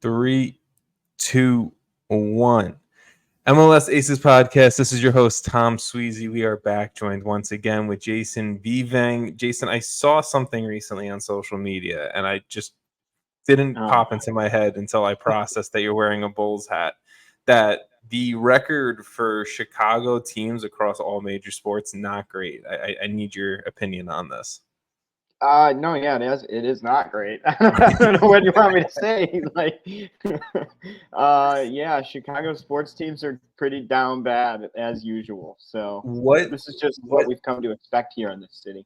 3, 2, 1. MLS Aces Podcast. This is your host, Tom Sweezy. We are back, joined once again with Jason Vivang. Jason, I saw something recently on social media, and I just didn't pop into my head until I processed that you're wearing a Bulls hat, that the record for Chicago teams across all major sports, not great. I need your opinion on this. No, yeah, it is not great. I don't know what you want me to say. Yeah, Chicago sports teams are pretty down bad as usual. So this is just what we've come to expect here in this city.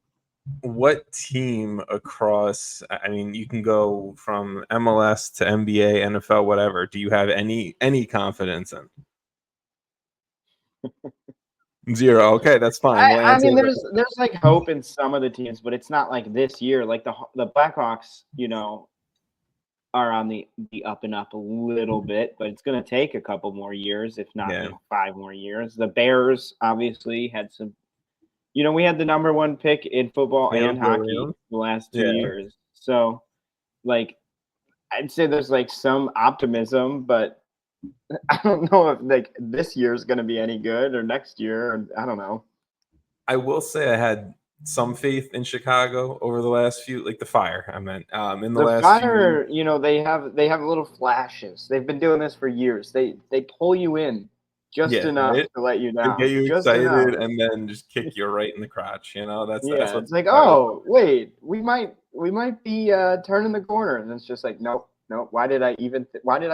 What team across, I mean, you can go from MLS to NBA, NFL, whatever. Do you have any confidence in? Zero. Okay, that's fine. I mean, there's like hope in some of the teams, but it's not like this year. Like the Blackhawks, are on the up and up a little bit, but it's going to take a couple more years, if not 5 more years. The Bears obviously had some. We had the number 1 pick in football and hockey the last 2 years. So, I'd say there's some optimism, but I don't know if this year is going to be any good or next year. Or, I don't know. I will say I had some faith in Chicago over the last few, the Fire. I meant in the last Fire. They have little flashes. They've been doing this for years. They pull you in just enough to let you down, get you just excited, enough. And then just kick you right in the crotch. That's it's like, oh wait, we might be turning the corner, and it's just like, nope. Why did I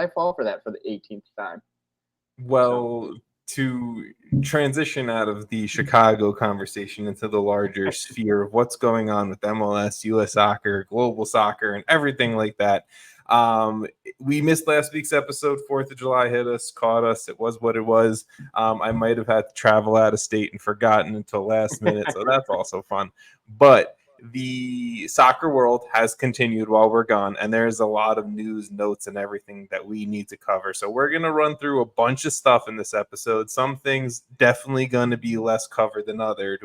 fall for that for the 18th time? Well, to transition out of the Chicago conversation into the larger sphere of what's going on with MLS, US soccer, global soccer, and everything like that. We missed last week's episode. 4th of July hit us, caught us. It was what it was. I might have had to travel out of state and forgotten until last minute, so that's also fun. But the soccer world has continued while we're gone, and there's a lot of news, notes, and everything that we need to cover. So we're going to run through a bunch of stuff in this episode. Some things definitely going to be less covered than others.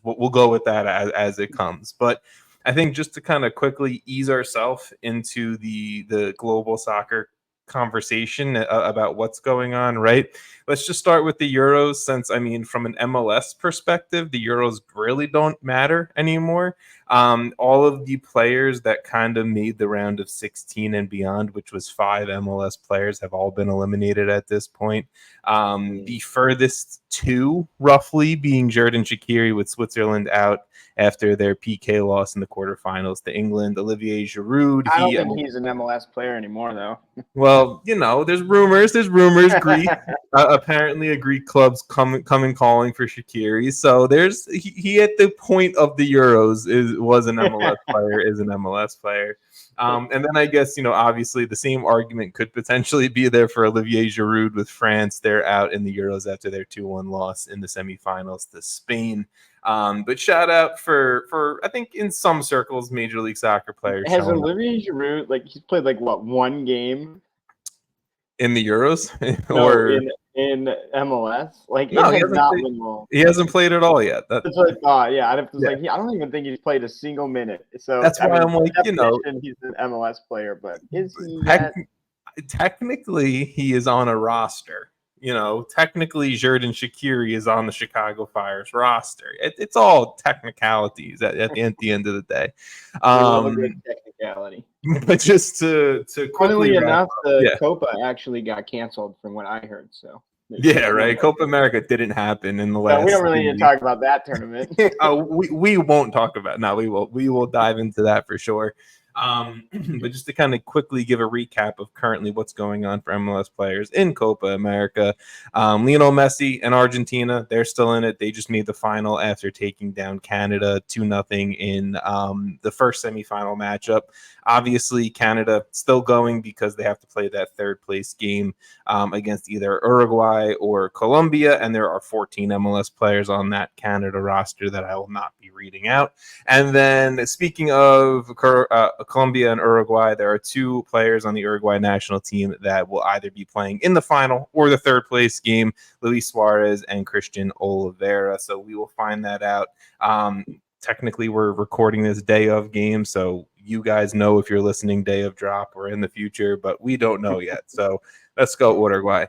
We'll go with that as it comes. But I think just to kind of quickly ease ourselves into the global soccer conversation about what's going on, right? Let's just start with the Euros, since, I mean, from an MLS perspective, the Euros really don't matter anymore. All of the players that kind of made the round of 16 and beyond, which was 5 MLS players, have all been eliminated at this point. The furthest 2, roughly, being Xherdan Shaqiri with Switzerland out after their PK loss in the quarterfinals to England. Olivier Giroud. I don't think he's an MLS player anymore, though. Well, there's rumors. Greek. Apparently, a Greek club's coming calling for Shaqiri. So he at the point of the Euros was an MLS player, is an MLS player. And then I guess, obviously the same argument could potentially be there for Olivier Giroud with France. They're out in the Euros after their 2-1 loss in the semifinals to Spain. But shout out for I think in some circles, Major League Soccer players. Has Olivier Giroud, he's played 1 game in the Euros or in MLS? No, he hasn't played at all yet. That's what I thought. Yeah, I don't even think he's played a single minute. So that's why I'm he's an MLS player, but is he? Technically, he is on a roster. Technically, Xherdan Shaqiri is on the Chicago Fire's roster. It's all technicalities at the end of the day. A good technicality. But just to quickly enough, the Copa actually got canceled from what I heard. So yeah, right. Copa America didn't happen in the last. We don't really need to talk about that tournament. We won't talk about. No, we will dive into that for sure. But just to kind of quickly give a recap of currently what's going on for MLS players in Copa America, Lionel Messi and Argentina, they're still in it. They just made the final after taking down Canada 2-0 in the first semifinal matchup. Obviously, Canada still going because they have to play that 3rd place game against either Uruguay or Colombia, and there are 14 MLS players on that Canada roster that I will not be reading out. And then speaking of Colombia and Uruguay, there are 2 players on the Uruguay national team that will either be playing in the final or the 3rd place game, Luis Suarez and Christian Oliveira. So we will find that out. Technically, we're recording this day of game, so you guys know if you're listening day of drop or in the future, but we don't know yet. So let's go Uruguay.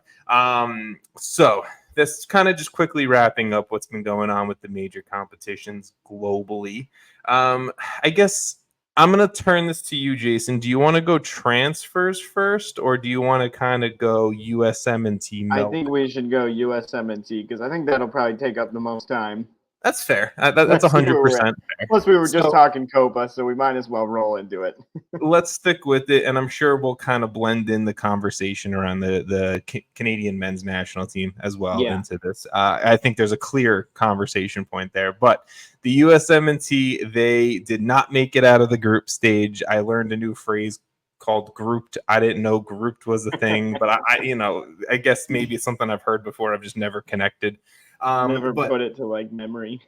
So this kind of just quickly wrapping up what's been going on with the major competitions globally. I guess I'm going to turn this to you, Jason. Do you want to go transfers first, or do you want to kind of go USMNT? I think we should go USMNT because I think that'll probably take up the most time. That's fair. That's 100% fair. Plus, we were just talking Copa, so we might as well roll into it. Let's stick with it, and I'm sure we'll kind of blend in the conversation around the Canadian men's national team as well into this. I think there's a clear conversation point there. But the USMNT, they did not make it out of the group stage. I learned a new phrase called grouped. I didn't know grouped was a thing, but I guess maybe it's something I've heard before. I've just never connected. Never put it to like memory.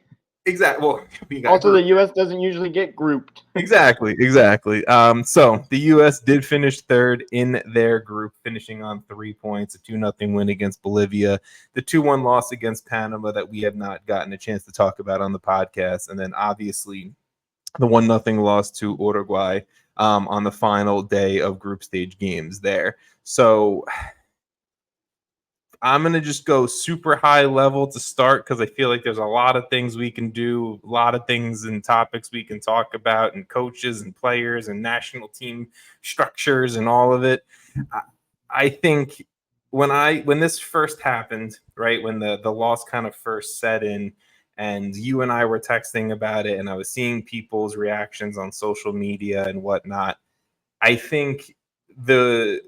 Exactly. Well, also, the U.S. doesn't usually get grouped. Exactly. So the U.S. did finish third in their group, finishing on 3 points, a 2-0 win against Bolivia, the 2-1 loss against Panama that we have not gotten a chance to talk about on the podcast, and then obviously the 1-0 loss to Uruguay on the final day of group stage games there. So I'm going to just go super high level to start because I feel like there's a lot of things we can do, a lot of things and topics we can talk about, and coaches and players and national team structures and all of it. I think when this first happened, right, when the loss kind of first set in, and you and I were texting about it, and I was seeing people's reactions on social media and whatnot, I think the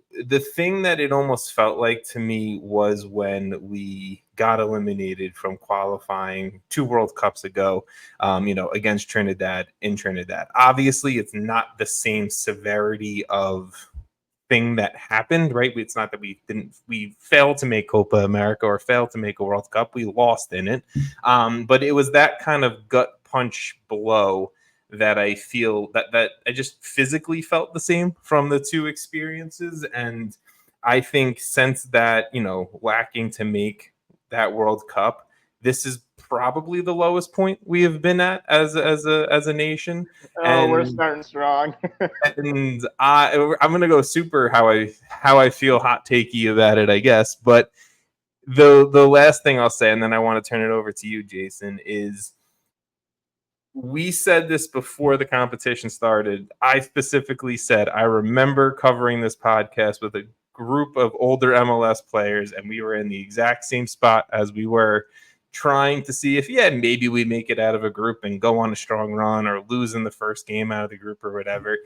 thing that it almost felt like to me was when we got eliminated from qualifying 2 World Cups ago, against Trinidad in Trinidad. Obviously, it's not the same severity of thing that happened, right? It's not that we failed to make Copa America or failed to make a World Cup. We lost in it. But it was that kind of gut punch blow that I feel that I just physically felt the same from the 2 experiences. And I think since that, lacking to make that World Cup, this is probably the lowest point we have been at as a nation. And we're starting strong. And I'm gonna go super how I feel hot takey about it, I guess. But the last thing I'll say, and then I want to turn it over to you, Jason, is we said this before the competition started. I specifically said I remember covering this podcast with a group of older MLS players, and we were in the exact same spot as we were trying to see if maybe we make it out of a group and go on a strong run or lose in the first game out of the group or whatever.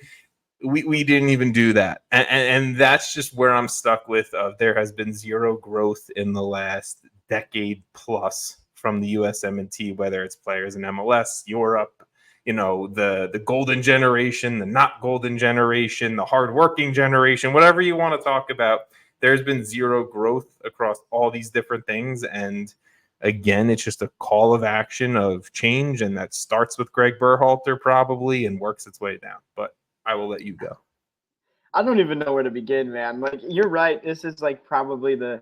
We didn't even do that. And that's just where I'm stuck with. There has been zero growth in the last decade plus from the USMNT, whether it's players in MLS, Europe, the golden generation, the not golden generation, the hardworking generation, whatever you want to talk about. There's been zero growth across all these different things. And again, it's just a call of action of change. And that starts with Gregg Berhalter probably and works its way down. But I will let you go. I don't even know where to begin, man. Like, you're right. This is like probably the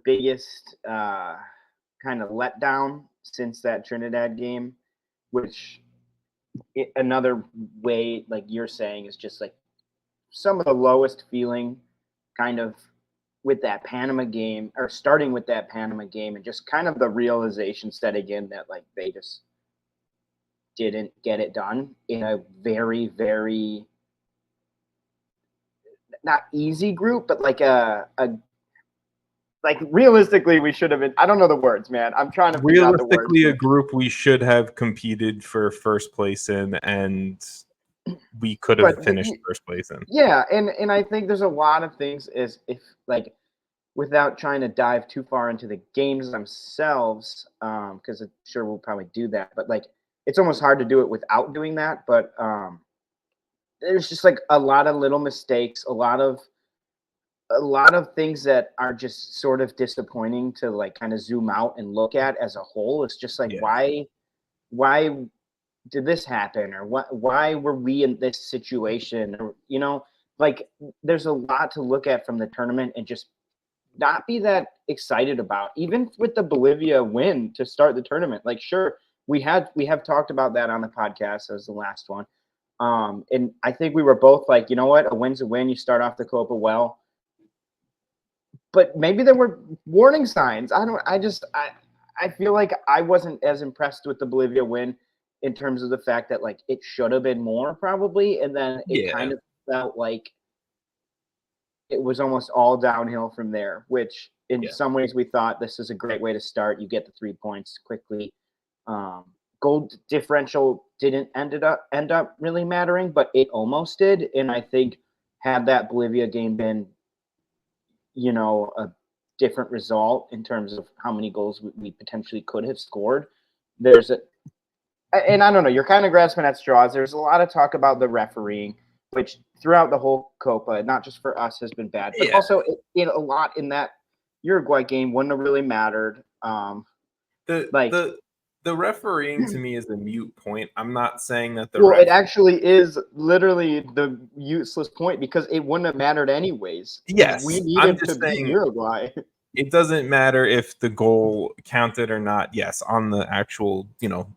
biggest kind of letdown since that Trinidad game, which another way, like you're saying, is just like some of the lowest feeling kind of with that Panama game, or starting with that Panama game, and just kind of the realization setting in that like they just didn't get it done in a very, very not easy group, but like like realistically, we should have been. I don't know the words, man. I'm trying to figure out the words. Realistically, a group we should have competed for first place in, and we could have finished first place in. Yeah, and I think there's a lot of things is if like without trying to dive too far into the games themselves, because I'm sure we'll probably do that. But like it's almost hard to do it without doing that. But there's just like a lot of little mistakes, a lot of things that are just sort of disappointing to like kind of zoom out and look at as a whole. It's just like, why did this happen? Or why were we in this situation? Or, like there's a lot to look at from the tournament and just not be that excited about, even with the Bolivia win to start the tournament. Like, sure, we have talked about that on the podcast as the last one. And I think we were both like, you know what, a win's a win. You start off the Copa well. But maybe there were warning signs. I feel like I wasn't as impressed with the Bolivia win in terms of the fact that like it should have been more probably, and then it kind of felt like it was almost all downhill from there, which in some ways we thought this is a great way to start. You get the 3 points quickly. Goal differential didn't end up really mattering, but it almost did. And I think had that Bolivia game been, a different result in terms of how many goals we potentially could have scored, and I don't know, you're kind of grasping at straws. There's a lot of talk about the refereeing, which throughout the whole Copa, not just for us, has been bad, but also a lot in that Uruguay game wouldn't have really mattered. The refereeing to me is a mute point. I'm not saying that it actually is literally the useless point because it wouldn't have mattered anyways. Yes, we needed to beat Uruguay. It doesn't matter if the goal counted or not. Yes, on the actual,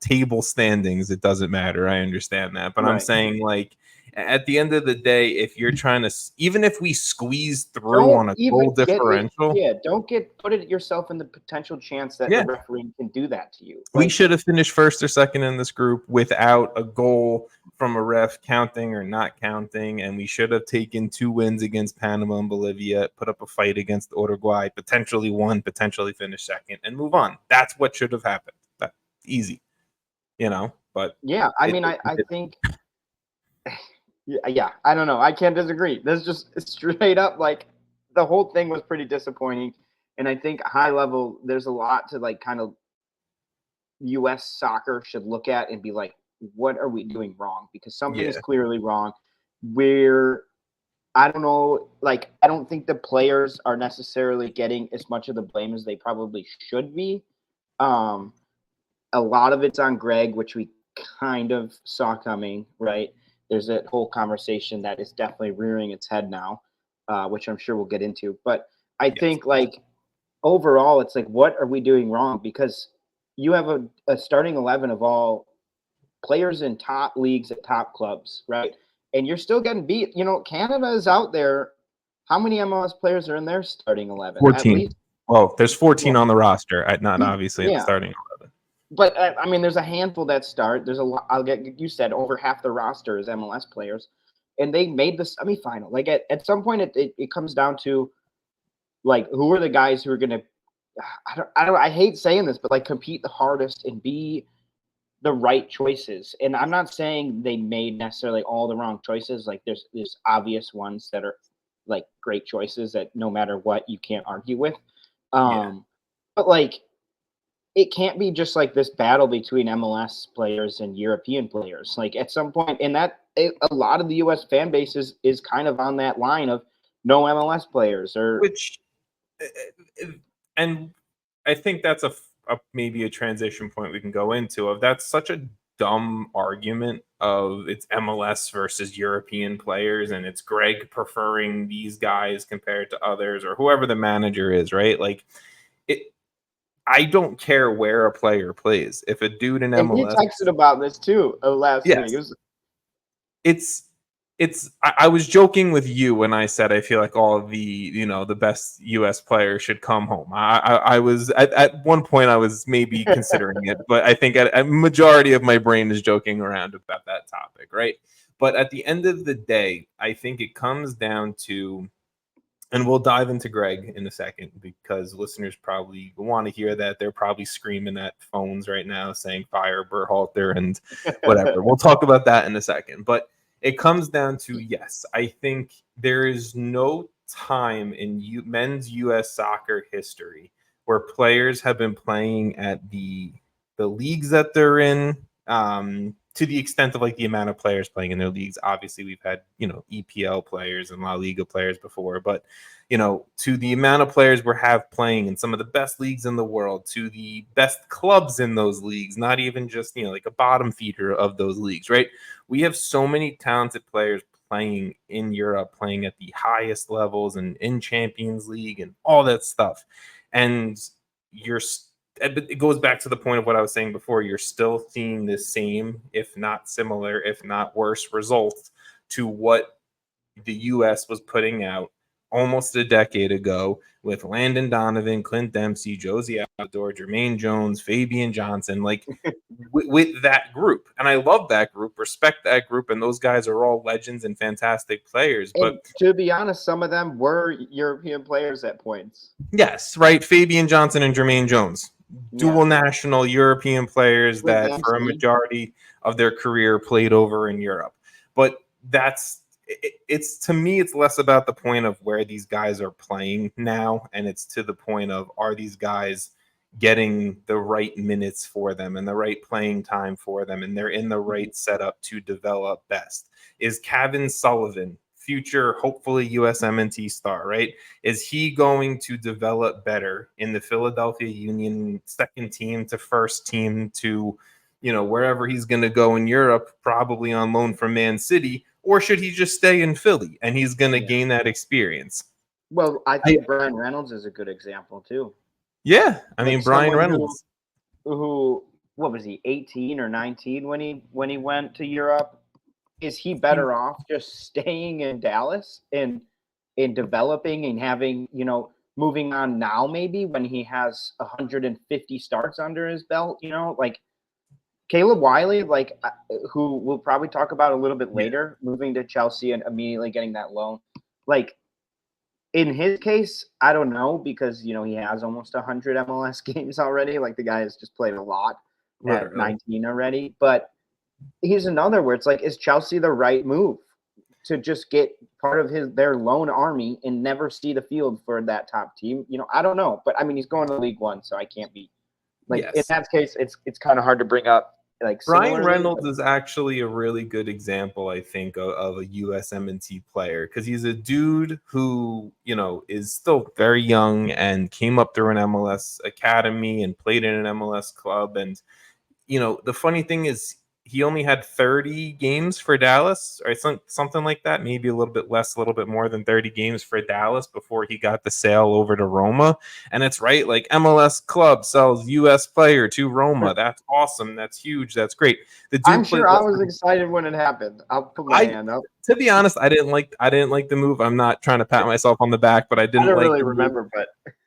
table standings, it doesn't matter. I understand that. But I'm saying, like, at the end of the day, if you're trying to, even if we squeeze through on a goal differential. Don't put it yourself in the potential chance that the referee can do that to you. We should have finished first or second in this group without a goal from a ref counting or not counting, and we should have taken 2 wins against Panama and Bolivia, put up a fight against Uruguay, potentially won, potentially finish second, and move on. That's what should have happened. That's easy, but I think I don't know. I can't disagree. That's just straight up, like, the whole thing was pretty disappointing, and I think high level there's a lot to, like, kind of U.S. soccer should look at and be like, what are we doing wrong? Because something is clearly wrong. I don't know, like, I don't think the players are necessarily getting as much of the blame as they probably should be. A lot of it's on Gregg, which we kind of saw coming, right? There's a whole conversation that is definitely rearing its head now, which I'm sure we'll get into. But I think, like, overall, it's like, what are we doing wrong? Because you have a starting 11 of all players in top leagues at top clubs, right? And you're still getting beat. Canada is out there. How many MLS players are in their starting 11? 14. Well, there's 14 on the roster, not obviously in the starting 11. But there's a handful that start. There's a lot. You said over half the roster is MLS players, and they made the semifinal. Like at some point, it comes down to, like, who are the guys who are going to, I hate saying this, but, like, compete the hardest and be the right choices. And I'm not saying they made necessarily all the wrong choices. Like, there's obvious ones that are, like, great choices that no matter what you can't argue with. But, like, it can't be just like this battle between MLS players and European players. Like, at some point, and a lot of the U.S. fan base is kind of on that line of no MLS players, and I think that's maybe a transition point we can go into. That's such a dumb argument of it's MLS versus European players, and it's Gregg preferring these guys compared to others, or whoever the manager is, right? Like, I don't care where a player plays. If a dude in MLS, and he texted about this too last week. I was joking with you when I said I feel like all of the the best U.S. players should come home. I was at one point I was maybe considering it, but I think a majority of my brain is joking around about that topic, right? But at the end of the day, I think it comes down to. And we'll dive into Gregg in a second because listeners probably want to hear that. They're probably screaming at phones right now saying fire Berhalter and whatever. We'll talk about that in a second. But it comes down to, yes, I think there is no time in men's U.S. soccer history where players have been playing at the leagues that they're in, to the extent of, like, the amount of players playing in their leagues. Obviously, we've had, EPL players and La Liga players before, but, to the amount of players we have playing in some of the best leagues in the world, to the best clubs in those leagues, not even just, like a bottom feeder of those leagues, right? We have so many talented players playing in Europe, playing at the highest levels and in Champions League and all that stuff. And you're it goes back to the point of what I was saying before. You're still seeing the same, if not similar, if not worse results to what the U.S. was putting out almost a decade ago with Landon Donovan, Clint Dempsey, Josie Altidore, Jermaine Jones, Fabian Johnson, like with that group. And I love that group, respect that group, and those guys are all legends and fantastic players. But and to be honest, some of them were European players at points. yes, right, Fabian Johnson and Jermaine Jones, dual national European players that for a majority of their career played over in Europe. But it's to me, it's less about the point of where these guys are playing now, and it's to the point of, are these guys getting the right minutes for them and the right playing time for them, and they're in the right setup to develop best. Is Kevin Sullivan, future hopefully USMNT star, right? Is he going to develop better in the Philadelphia Union second team to first team to, wherever he's going to go in Europe, probably on loan from Man City? Or should he just stay in Philly and he's going to gain that experience? Well, I think Brian Reynolds is a good example too. Yeah, I mean, Brian Reynolds, who what was he, 18 or 19 when he went to Europe? Is he better off just staying in Dallas and developing and having, moving on now maybe when he has 150 starts under his belt, like Caleb Wiley, who we'll probably talk about a little bit later, moving to Chelsea and immediately getting that loan. Like, in his case, I don't know, because, he has almost 100 MLS games already. Like, the guy has just played a lot at 19 already. But here's another where it's like, is Chelsea the right move to just get part of their loan army and never see the field for that top team? I don't know. But, I mean, he's going to League One, so I can't be. Like, in that case, it's kind of hard to bring up. Like Brian Reynolds is actually a really good example, I think, of a USMNT player, because he's a dude who, is still very young and came up through an MLS academy and played in an MLS club. And, the funny thing is, he only had 30 games for Dallas, or something like that, maybe a little bit less, a little bit more than 30 games for Dallas before he got the sale over to Roma. And it's right, like MLS club sells US player to Roma. That's awesome. That's huge. That's great. I'm sure I was excited when it happened. I'll put my hand up. To be honest, I didn't like the move. I'm not trying to pat myself on the back, but I don't really remember.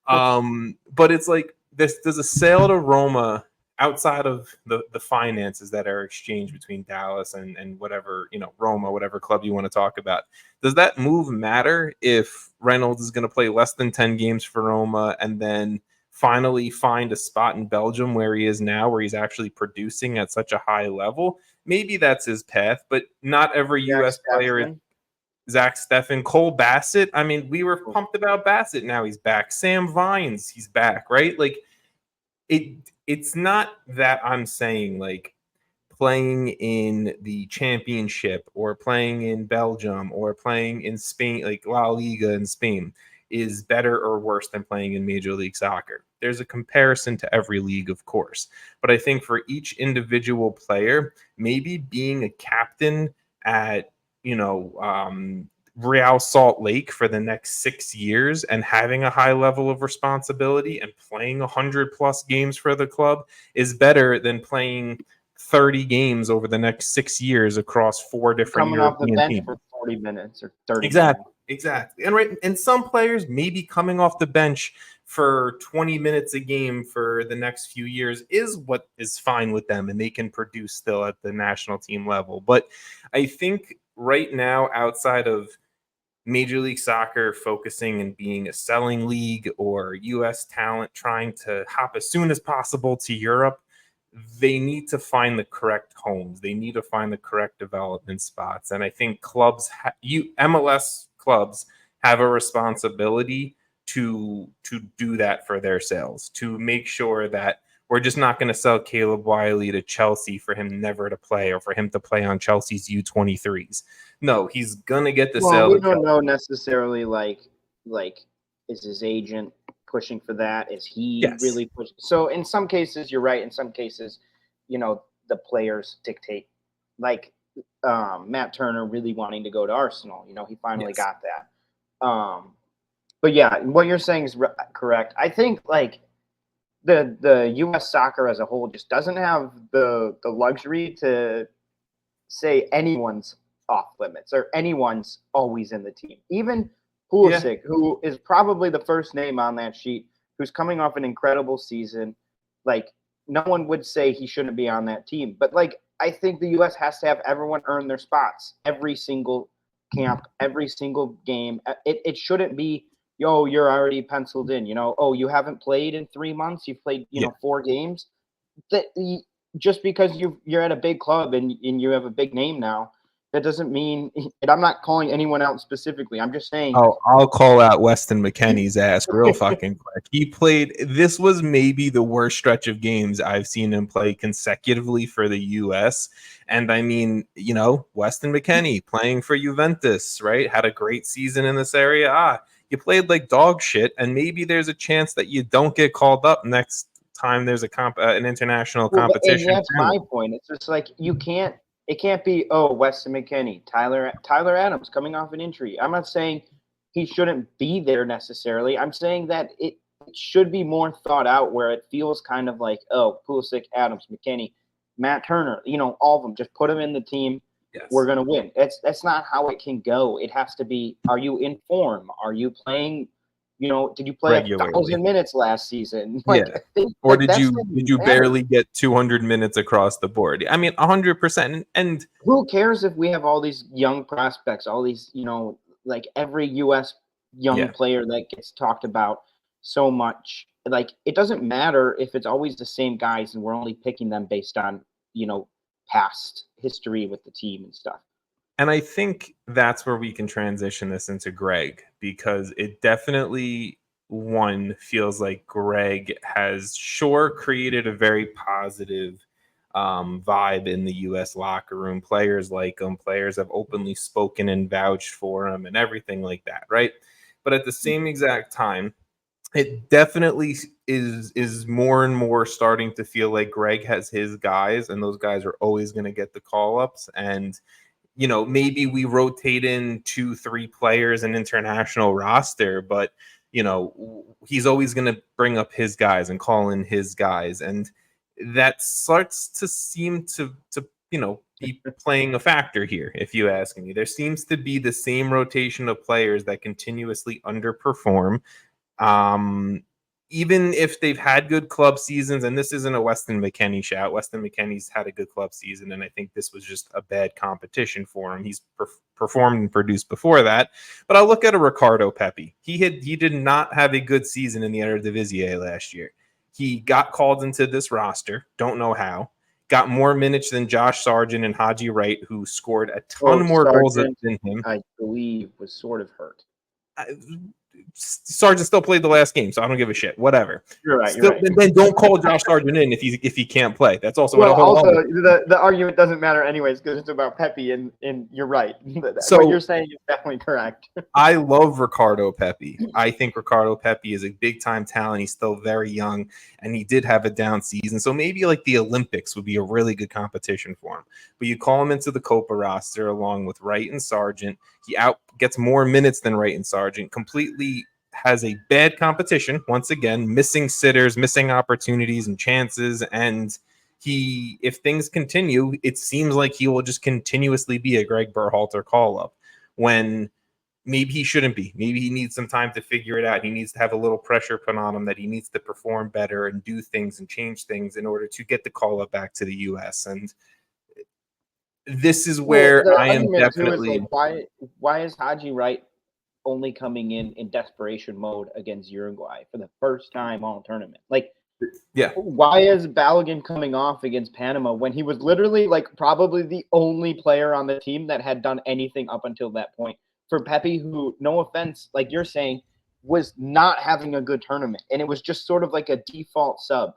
But it's like there's a sale to Roma outside of the finances that are exchanged between Dallas and whatever, Roma, whatever club you want to talk about. Does that move matter if Reynolds is going to play less than 10 games for Roma and then finally find a spot in Belgium where he is now, where he's actually producing at such a high level? Maybe that's his path, but not every U.S. player is. Zach Steffen, Cole Bassett. I mean, we were pumped about Bassett. Now he's back. Sam Vines, he's back, right? Like, it's not that I'm saying like playing in the championship or playing in Belgium or playing in Spain, like La Liga in Spain, is better or worse than playing in Major League Soccer. There's a comparison to every league, of course. But I think for each individual player, maybe being a captain at, Real Salt Lake for the next 6 years and having a high level of responsibility and playing 100+ games for the club is better than playing 30 games over the next 6 years across 4 different European off the bench teams for 40 minutes or 30 Exactly. And some players maybe coming off the bench for 20 minutes a game for the next few years is what is fine with them, and they can produce still at the national team level. But I think right now, outside of Major League Soccer focusing and being a selling league, or U.S. talent trying to hop as soon as possible to Europe, they need to find the correct homes. They need to find the correct development spots. And I think MLS clubs have a responsibility to do that for their sales, to make sure that we're just not going to sell Caleb Wiley to Chelsea for him never to play, or for him to play on Chelsea's U23s. No, he's going to get the sale. We don't know necessarily like is his agent pushing for that? Is he really pushing? So in some cases, you're right. In some cases, the players dictate. Like Matt Turner really wanting to go to Arsenal. He finally got that. But yeah, what you're saying is correct. I think the U.S. soccer as a whole just doesn't have the luxury to say anyone's off limits or anyone's always in the team. Even Pulisic, who is probably the first name on that sheet, who's coming off an incredible season, like no one would say he shouldn't be on that team. But like I think the U.S. has to have everyone earn their spots every single camp, every single game. It shouldn't be, yo, you're already penciled in. Oh, you haven't played in 3 months. You've played, 4 games. That just because you're at a big club and you have a big name now, that doesn't mean. And I'm not calling anyone out specifically. I'm just saying. Oh, I'll call out Weston McKennie's ass real fucking quick. He played. This was maybe the worst stretch of games I've seen him play consecutively for the U.S. And I mean, Weston McKennie playing for Juventus, right? Had a great season in this area. You played like dog shit, and maybe there's a chance that you don't get called up next time there's an international competition. And that's my point. It's just like it can't be, Weston McKennie, Tyler Adams coming off an injury. I'm not saying he shouldn't be there necessarily. I'm saying that it should be more thought out where it feels kind of like, Pulisic, Adams, McKennie, Matt Turner, all of them, just put them in the team. Yes. We're going to win. That's not how it can go. It has to be, are you in form? Are you playing, did you play 1,000 minutes last season? Or did you barely get 200 minutes across the board? I mean, 100%. And who cares if we have all these young prospects, all these, like every U.S. young player that gets talked about so much. Like, it doesn't matter if it's always the same guys and we're only picking them based on, past history with the team and stuff. And I think that's where we can transition this into Gregg, because it definitely, feels like Gregg has created a very positive vibe in the U.S. locker room. Players like him. Players have openly spoken and vouched for him and everything like that, right? But at the same exact time, it definitely is more and more starting to feel like Gregg has his guys, and those guys are always going to get the call-ups. And, maybe we rotate in 2-3 players in international roster, but, he's always going to bring up his guys and call in his guys. And that starts to seem to be playing a factor here, if you ask me. There seems to be the same rotation of players that continuously underperform. Even if they've had good club seasons, and this isn't a Weston McKennie shout. Weston McKennie's had a good club season, and I think this was just a bad competition for him. He's performed and produced before that. But I'll look at a Ricardo Pepi. He did not have a good season in the Eredivisie last year. He got called into this roster, don't know how. Got more minutes than Josh Sargent and Haji Wright, who scored a ton more goals than him. I believe was sort of hurt. Sargent still played the last game, so I don't give a shit. Whatever. You're right. Then don't call Josh Sargent in if he can't play. That's also the argument doesn't matter anyways because it's about Pepi, and you're right. So what you're saying is definitely correct. I love Ricardo Pepi. I think Ricardo Pepi is a big time talent. He's still very young, and he did have a down season. So maybe like the Olympics would be a really good competition for him. But you call him into the Copa roster along with Wright and Sargent. He gets more minutes than Wright and Sargent. Completely has a bad competition. Once again, missing sitters, missing opportunities and chances. And if things continue, it seems like he will just continuously be a Gregg Berhalter call-up when maybe he shouldn't be. Maybe he needs some time to figure it out. He needs to have a little pressure put on him that he needs to perform better and do things and change things in order to get the call-up back to the U.S. And this is where I am definitely... Like, why is Haji Wright only coming in desperation mode against Uruguay for the first time all tournament? Like, why is Balogun coming off against Panama when he was literally like probably the only player on the team that had done anything up until that point? For Pepi, who, no offense, like you're saying, was not having a good tournament, and it was just sort of like a default sub.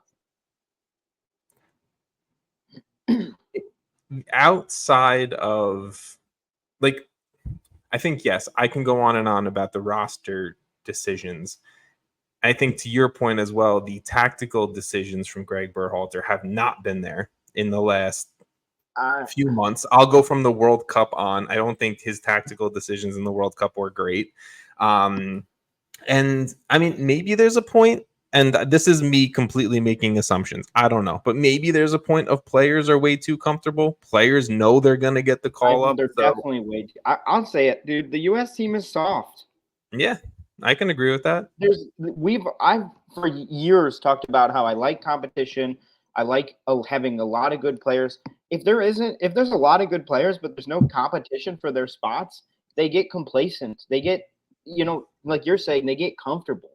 Outside of, like, I think, yes, I can go on and on about the roster decisions. I think to your point as well, the tactical decisions from Gregg Berhalter have not been there in the last few months. I'll go from the World Cup on. I don't think his tactical decisions in the World Cup were great. And I mean, maybe there's a point and this is me completely making assumptions. I don't know, but maybe there's a point of players are way too comfortable. Players know they're going to get the call up. They're definitely way too. I'll say it, dude. The U.S. team is soft. Yeah, I can agree with that. I've for years talked about how I like competition. I like having a lot of good players. If there's a lot of good players, but there's no competition for their spots, they get complacent. They get, like you're saying, they get comfortable.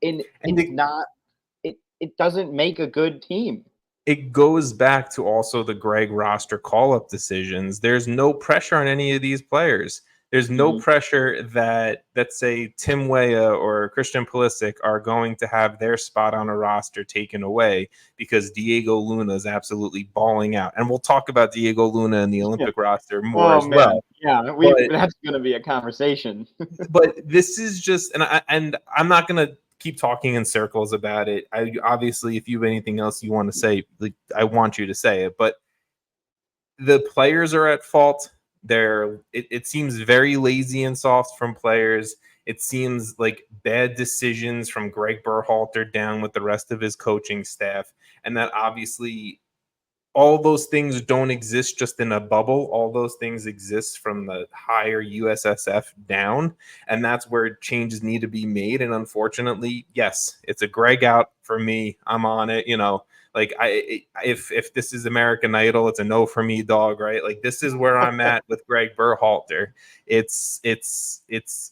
And it doesn't make a good team. It goes back to also the Gregg roster call-up decisions. There's no pressure on any of these players. There's no pressure that, let's say, Tim Weah or Christian Pulisic are going to have their spot on a roster taken away because Diego Luna is absolutely balling out. And we'll talk about Diego Luna in the Olympic roster more as well. Yeah, that's going to be a conversation. But this is just, and I'm not going to keep talking in circles about it. I obviously, if you have anything else you want to say, like, I want you to say it. But the players are at fault. It seems very lazy and soft from players. It seems like bad decisions from Gregg Berhalter down with the rest of his coaching staff. And that obviously all those things don't exist just in a bubble. All those things exist from the higher USSF down. And that's where changes need to be made. And unfortunately, yes, it's a Gregg out for me. I'm on it, Like if this is American Idol, it's a no for me, dog, right? Like this is where I'm at with Gregg Berhalter. It's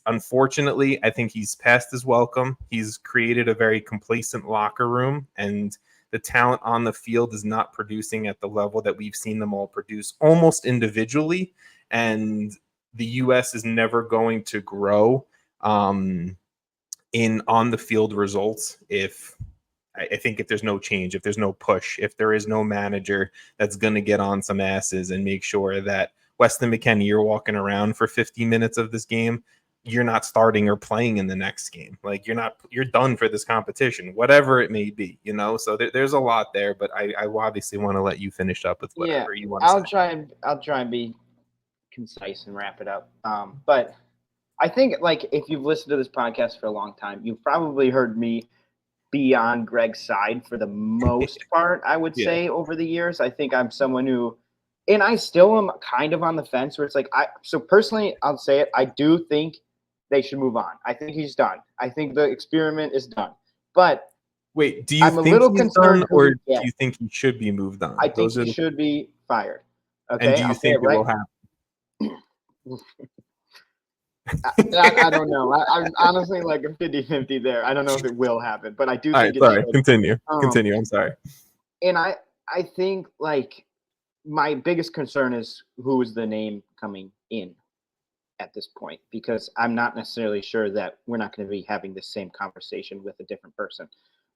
unfortunately, I think he's past his welcome. He's created a very complacent locker room, and the talent on the field is not producing at the level that we've seen them all produce almost individually. And the U.S. is never going to grow in on the field results I think if there's no change, if there's no push, if there is no manager that's going to get on some asses and make sure that Weston McKennie, you're walking around for 50 minutes of this game, you're not starting or playing in the next game. Like you're done for this competition, whatever it may be, So there's a lot there, but I obviously want to let you finish up with whatever you want to say. I'll try and be concise and wrap it up. But I think, like, if you've listened to this podcast for a long time, you've probably heard me be on Gregg's side for the most part, I would say, over the years. I think I'm someone who, and I still am kind of on the fence where it's like, so personally, I'll say it, I do think they should move on. I think he's done. I think the experiment is done. But wait, do you think he's done, or do you think he should be moved on? I think he should be fired. Okay, and do you think it will happen? I don't know. I'm honestly like a 50-50 there. I don't know if it will happen, but I do think it's sorry. Continue. I'm sorry. And I think, like, my biggest concern is who is the name coming in at this point, because I'm not necessarily sure that we're not going to be having the same conversation with a different person.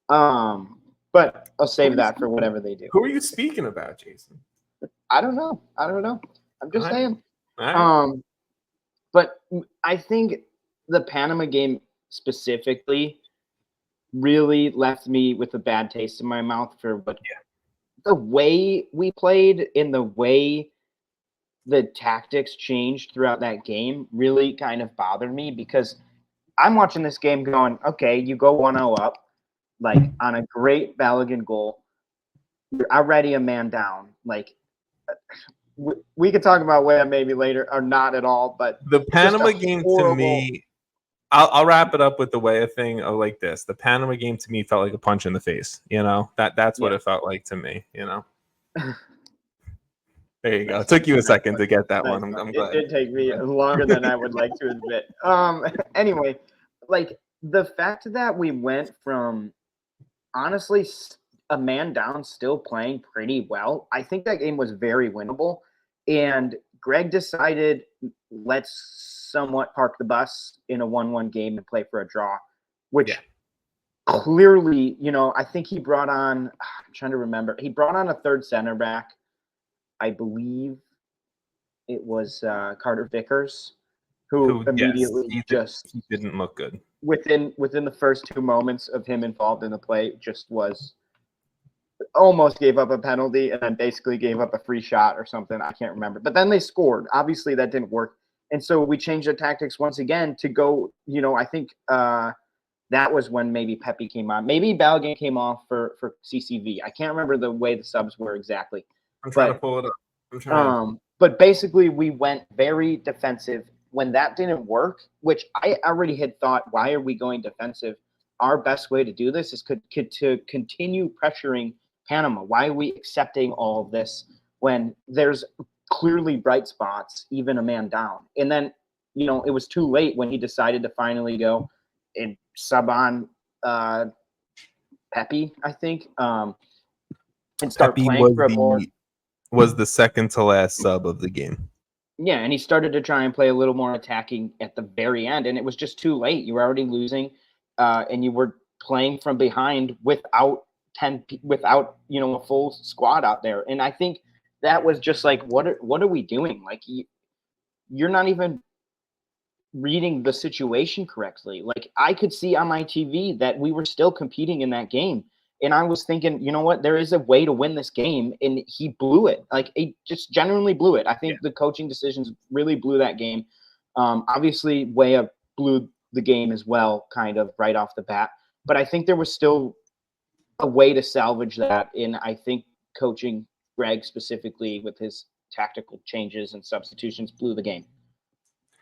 But I'll save that for whatever they do. Who are you speaking about, Jason? I don't know. I'm just saying. All right. But I think the Panama game specifically really left me with a bad taste in my mouth for the way we played and the way the tactics changed throughout that game really kind of bothered me, because I'm watching this game going, okay, you go 1-0 up, like on a great Balogun goal. You're already a man down. Like, we could talk about Weah maybe later, or not at all, but the Panama game to me, I'll wrap it up with the Weah thing like this. The Panama game to me felt like a punch in the face. That's what it felt like to me. There you go. It took you a second to get that one. I'm glad. It did take me longer than I would like to admit. Anyway, like the fact that we went from honestly a man down, still playing pretty well, I think that game was very winnable. And Gregg decided, let's somewhat park the bus in a 1-1 game and play for a draw, which clearly, I think he brought on, I'm trying to remember, he brought on a third center back. I believe it was Carter Vickers, who immediately he didn't look good. Within the first 2 moments of him involved in the play, just was almost gave up a penalty and then basically gave up a free shot or something. I can't remember. But then they scored. Obviously, that didn't work. And so we changed the tactics once again to go, I think the that was when maybe Pepe came on. Maybe Balogun came off for CCV. I can't remember the way the subs were exactly. I'm trying to pull it up. But basically, we went very defensive. When that didn't work, which I already had thought, why are we going defensive? Our best way to do this is to continue pressuring Panama. Why are we accepting all of this when there's clearly bright spots, even a man down? And then, it was too late when he decided to finally go and sub on Pepe, I think, and start Pepe playing for a more. Was the second to last sub of the game. Yeah, and he started to try and play a little more attacking at the very end, and it was just too late. You were already losing, and you were playing from behind without a full squad out there. And I think that was just like, what are we doing? Like, you're not even reading the situation correctly. Like, I could see on my TV that we were still competing in that game. And I was thinking, you know what? There is a way to win this game, and he blew it. Like, he just genuinely blew it. I think the coaching decisions really blew that game. Obviously, Weah blew the game as well, kind of right off the bat. But I think there was still a way to salvage that, and I think coaching Gregg specifically with his tactical changes and substitutions blew the game.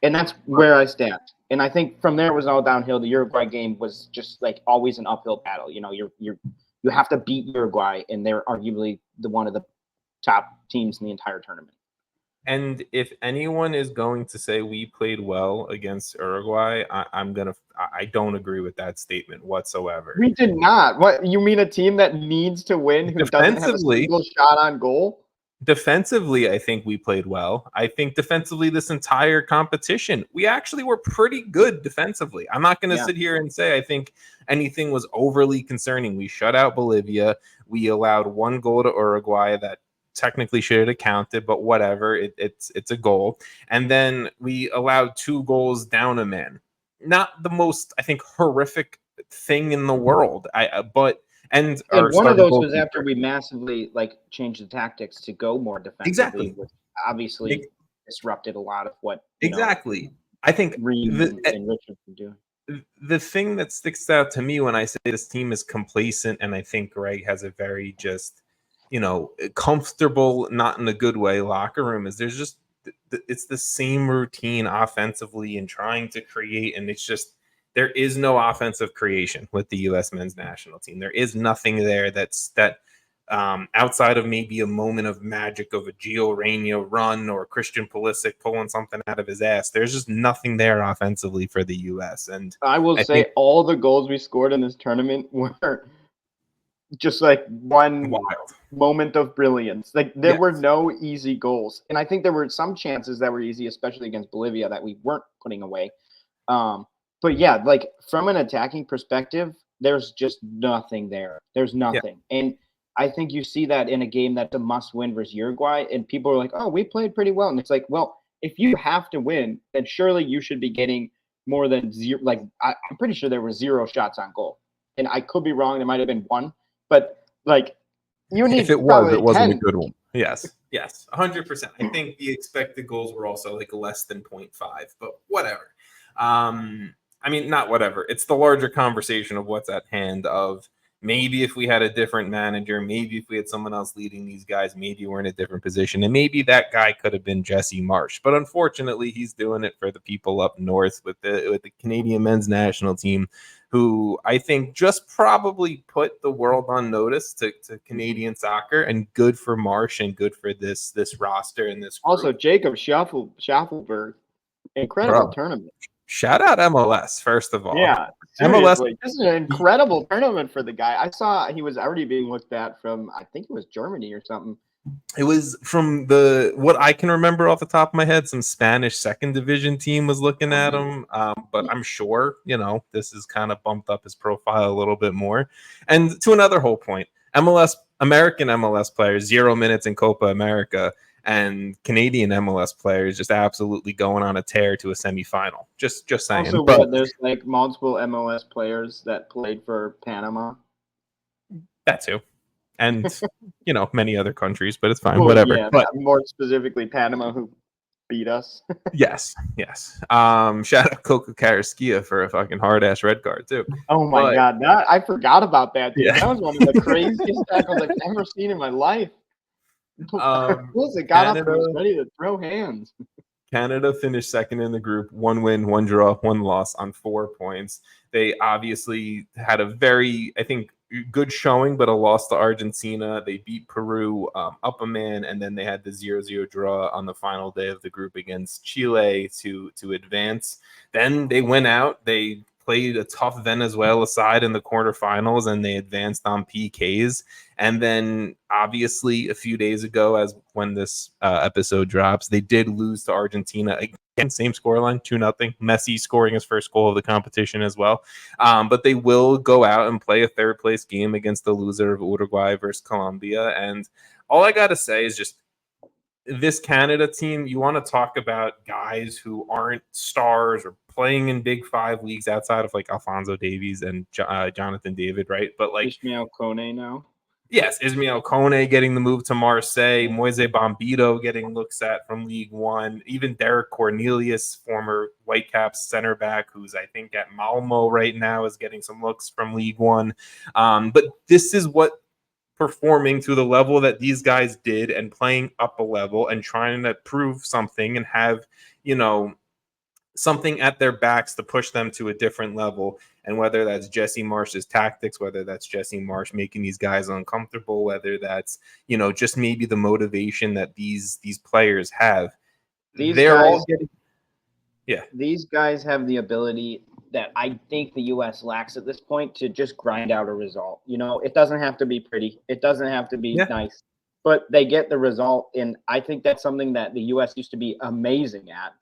And that's where I stand. And I think from there it was all downhill. The Uruguay game was just like always an uphill battle. You have to beat Uruguay, and they're arguably one of the top teams in the entire tournament. And if anyone is going to say we played well against Uruguay, I don't agree with that statement whatsoever. We did not. What, you mean a team that needs to win who doesn't have a single shot on goal? Defensively, I think we played well. I think defensively this entire competition, we actually were pretty good defensively. I'm not going to sit here and say I think anything was overly concerning. We shut out Bolivia. We allowed one goal to Uruguay that technically should have counted, but whatever. It's a goal. And then we allowed 2 goals down a man. Not the most, I think, horrific thing in the world. And one of those was after we massively changed the tactics to go more defensively. Exactly. Which obviously disrupted a lot of what I think and Richard were doing. The thing that sticks out to me when I say this team is complacent, and I think Gregg has a very just comfortable, not in a good way, locker room, is there's just it's the same routine offensively and trying to create, and it's just there is no offensive creation with the U.S. men's national team. There is nothing there outside of maybe a moment of magic of a Gio Reyna run or Christian Pulisic pulling something out of his ass. There's just nothing there offensively for the U.S. And I will say all the goals we scored in this tournament were just like one wild moment of brilliance. Like there were no easy goals. And I think there were some chances that were easy, especially against Bolivia, that we weren't putting away. But yeah, like from an attacking perspective, there's just nothing there. There's nothing. Yeah. And I think you see that in a game that's a must-win versus Uruguay, and people are like, oh, we played pretty well. And it's like, well, if you have to win, then surely you should be getting more than 0. Like, I'm pretty sure there were 0 shots on goal. And I could be wrong. There might have been 1. But, like, you need if it was, it wasn't 10. A good one. Yes, 100%. I think the expected goals were also like less than 0.5, but whatever. I mean, not whatever. It's the larger conversation of what's at hand of maybe if we had a different manager, maybe if we had someone else leading these guys, maybe we're in a different position. And maybe that guy could have been Jesse Marsch. But unfortunately, he's doing it for the people up north with the Canadian men's national team, who I think just probably put the world on notice to Canadian soccer, and good for Marsch and good for this roster and this group. Also, Jacob Schaffelberg, incredible tournament. Shout out MLS, first of all. Yeah, seriously. This is an incredible tournament for the guy. I saw he was already being looked at from, I think it was Germany or something. It was from what I can remember off the top of my head, some Spanish second division team was looking at him. But I'm sure, this has kind of bumped up his profile a little bit more. And to another whole point, American MLS players, 0 minutes in Copa America, and Canadian MLS players just absolutely going on a tear to a semifinal. Just saying. Also, there's like multiple MLS players that played for Panama. That too. And, many other countries, but it's fine. Whatever. Yeah, but more specifically Panama, who beat us. Yes. Shout out Coca Carrasquilla for a fucking hard ass red card too. Oh my God, I forgot about that, dude. Yeah. That was one of the craziest tackles I've ever seen in my life. It got up and was ready to throw hands. Canada finished second in the group, 1 win, 1 draw, 1 loss on 4 points. They obviously had a very, I think, good showing, but a loss to Argentina. They beat Peru up a man, and then they had the 0-0 draw on the final day of the group against Chile to advance. Then they went out. They played a tough Venezuela side in the quarterfinals, and they advanced on PKs. And then, obviously, a few days ago, as when this episode drops, they did lose to Argentina again. Same scoreline, 2-0. Messi scoring his first goal of the competition as well. But they will go out and play a third-place game against the loser of Uruguay versus Colombia. And all I got to say is just, this Canada team, you want to talk about guys who aren't stars or playing in Big Five leagues outside of like Alphonso Davies and Jonathan David, right? But like Ismael Kone now. Yes, Ismael Kone getting the move to Marseille, Moise Bombito getting looks at from League One, even Derek Cornelius, former Whitecaps center back, who's I think at Malmo right now, is getting some looks from League One. But this is what performing to the level that these guys did and playing up a level and trying to prove something and have, something at their backs to push them to a different level. And whether that's Jesse Marsch's tactics, whether that's Jesse Marsch making these guys uncomfortable, whether that's, just maybe the motivation that these players have. These guys have the ability that I think the U.S. lacks at this point to just grind out a result. It doesn't have to be pretty. It doesn't have to be nice. But they get the result, and I think that's something that the U.S. used to be amazing at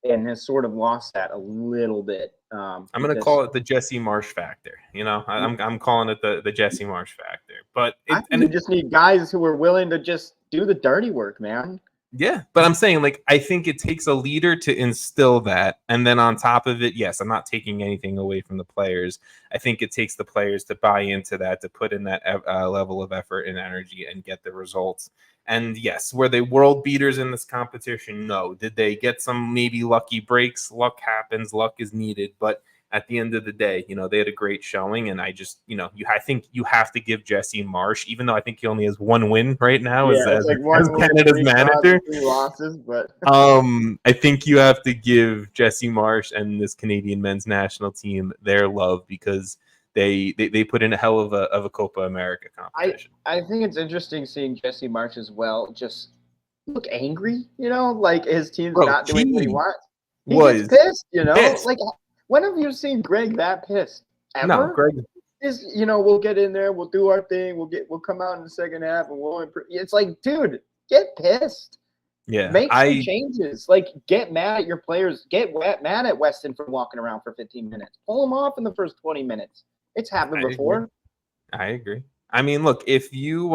and has sort of lost that a little bit. I'm going to call it the Jesse Marsch factor. I'm calling it the Jesse Marsch factor. But you just need guys who are willing to just do the dirty work, man. Yeah, but I'm saying, I think it takes a leader to instill that. And then on top of it, yes, I'm not taking anything away from the players. I think it takes the players to buy into that, to put in that level of effort and energy and get the results. And yes, were they world beaters in this competition? No. Did they get some maybe lucky breaks? Luck happens. Luck is needed. But at the end of the day, they had a great showing. And I just, I think you have to give Jesse Marsch, even though I think he only has 1 win right now as Canada's manager. 3 losses, but I think you have to give Jesse Marsch and this Canadian men's national team their love, because they put in a hell of a Copa America competition. I think it's interesting seeing Jesse Marsch as well just look angry, like his team's not doing what he wants. He gets pissed, Pissed. Like, when have you seen Gregg that pissed? Ever? No, Gregg is, we'll get in there, we'll do our thing, we'll come out in the second half and we'll improve. It's like, dude, get pissed. Yeah. Make some changes. Like, get mad at your players. Get mad at Weston for walking around for 15 minutes. Pull him off in the first 20 minutes. It's happened before. I agree. I mean, look, if you've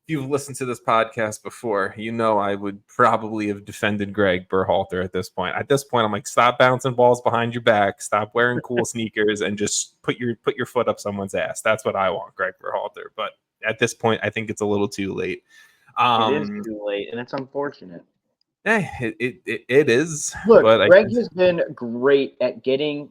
listened to this podcast before, I would probably have defended Gregg Berhalter at this point. At this point, I'm like, stop bouncing balls behind your back, stop wearing cool sneakers, and just put your foot up someone's ass. That's what I want, Gregg Berhalter. But at this point, I think it's a little too late. It is too late, and it's unfortunate. It is. Look, Gregg has been great at getting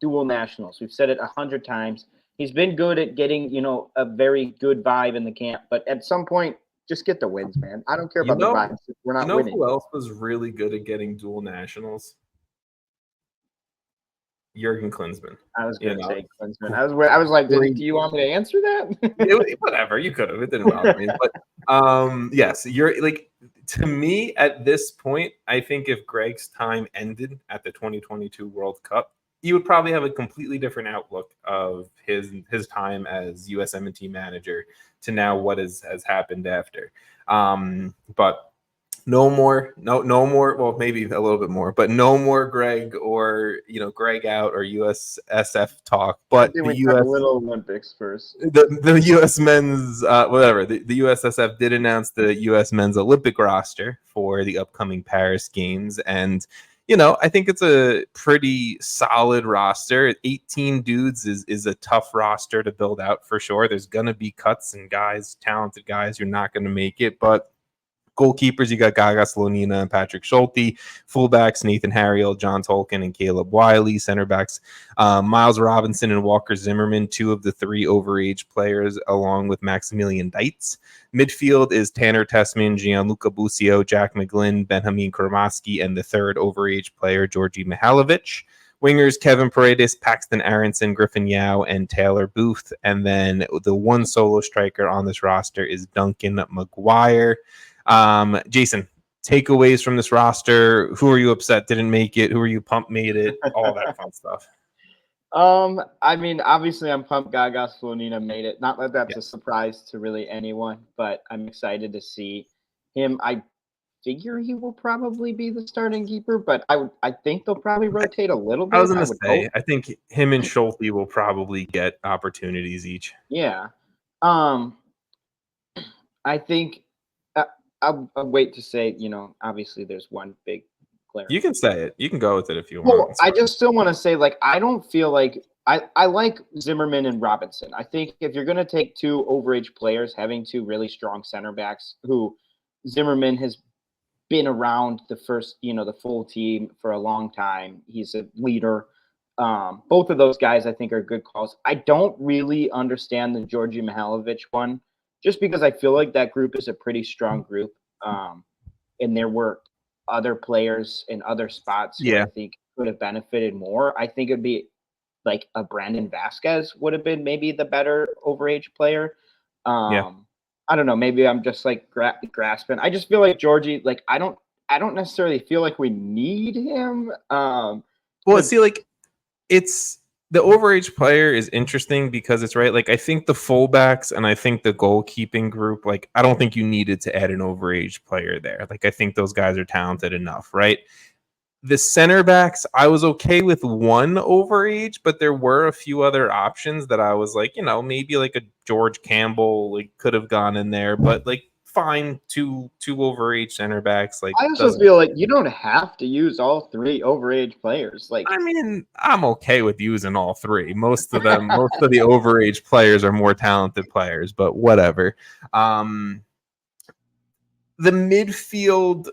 dual nationals. We've said it 100 times. He's been good at getting, a very good vibe in the camp. But at some point, just get the wins, man. I don't care about the vibes. We're not winning. Who else was really good at getting dual nationals? Jurgen Klinsmann. I was going to say Klinsmann. I was like, do you want me to answer that? Whatever, you could have. It didn't bother me. But yes, you're like, to me at this point, I think if Gregg's time ended at the 2022 World Cup, you would probably have a completely different outlook of his time as USMNT manager to now what has happened after. But no more. Well, maybe a little bit more, but no more Gregg or Gregg out or USSF talk. But the US Little Olympics first. The US men's whatever. The USSF did announce the US men's Olympic roster for the upcoming Paris Games, and I think it's a pretty solid roster. 18 dudes is a tough roster to build out for sure. There's going to be cuts and guys, talented guys, you're not going to make it. But Goalkeepers, you got Gaga Slonina and Patrick Schulte. Fullbacks, Nathan Harriel, John Tolkien, and Caleb Wiley. Center backs, Miles Robinson and Walker Zimmerman, 2 of the 3 overage players, along with Maximilian Deitz. Midfield is Tanner Tessman, Gianluca Busio, Jack McGlynn, Benjamin Kromaski, and the 3rd overage player, Georgi Mihalovic. Wingers, Kevin Paredes, Paxton Aronson, Griffin Yao, and Taylor Booth. And then the one solo striker on this roster is Duncan McGuire. Jason, takeaways from this roster. Who are you upset didn't make it? Who are you pumped made it? All that fun stuff. I mean, obviously I'm pumped Gaga Slonina made it. Not that that's a surprise to really anyone, but I'm excited to see him. I figure he will probably be the starting keeper, but I think they'll probably rotate a little bit. I was going to say, I think him and Schulte will probably get opportunities each. Yeah. I think I'll wait to say, obviously there's one big player. You can say it. You can go with it if you want. Well, I just still want to say, I don't feel like I like Zimmerman and Robinson. I think if you're going to take 2 overage players, having 2 really strong center backs who Zimmerman has been around the full team for a long time. He's a leader. Both of those guys, I think, are good calls. I don't really understand the Georgi Mihalovic one, just because I feel like that group is a pretty strong group. And there were other players in other spots who I think could have benefited more. I think it'd be like a Brandon Vasquez would have been maybe the better overage player. I don't know. Maybe I'm just grasping. I just feel like Georgie, I don't necessarily feel like we need him. It's the overage player is interesting because it's right. I think the fullbacks and I think the goalkeeping group, I don't think you needed to add an overage player there. I think those guys are talented enough, right? The center backs, I was okay with one overage, but there were a few other options that I was maybe a George Campbell could have gone in there, but fine, two overage center backs. I also feel like you don't have to use all 3 overage players. I mean, I'm okay with using all 3. Most of the overage players are more talented players, but whatever. The midfield,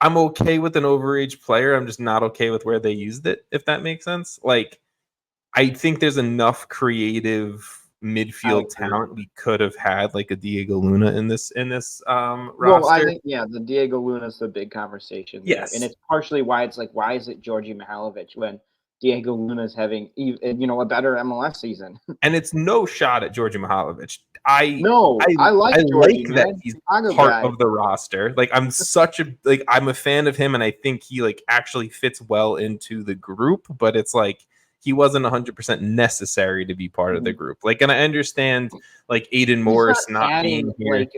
I'm okay with an overage player. I'm just not okay with where they used it, if that makes sense. I think there's enough creative midfield talent we could have had a Diego Luna in this roster. Well, I think the Diego Luna is the big conversation there. Yes. And it's partially why it's why is it Georgi Mihalovic when Diego Luna is having a better MLS season? And it's no shot at Georgi Mihalovic. I like that he's part of the roster. I'm such a I'm a fan of him, and I think he actually fits well into the group. But it's he wasn't 100% necessary to be part of the group. And I understand Aiden Morris not being here.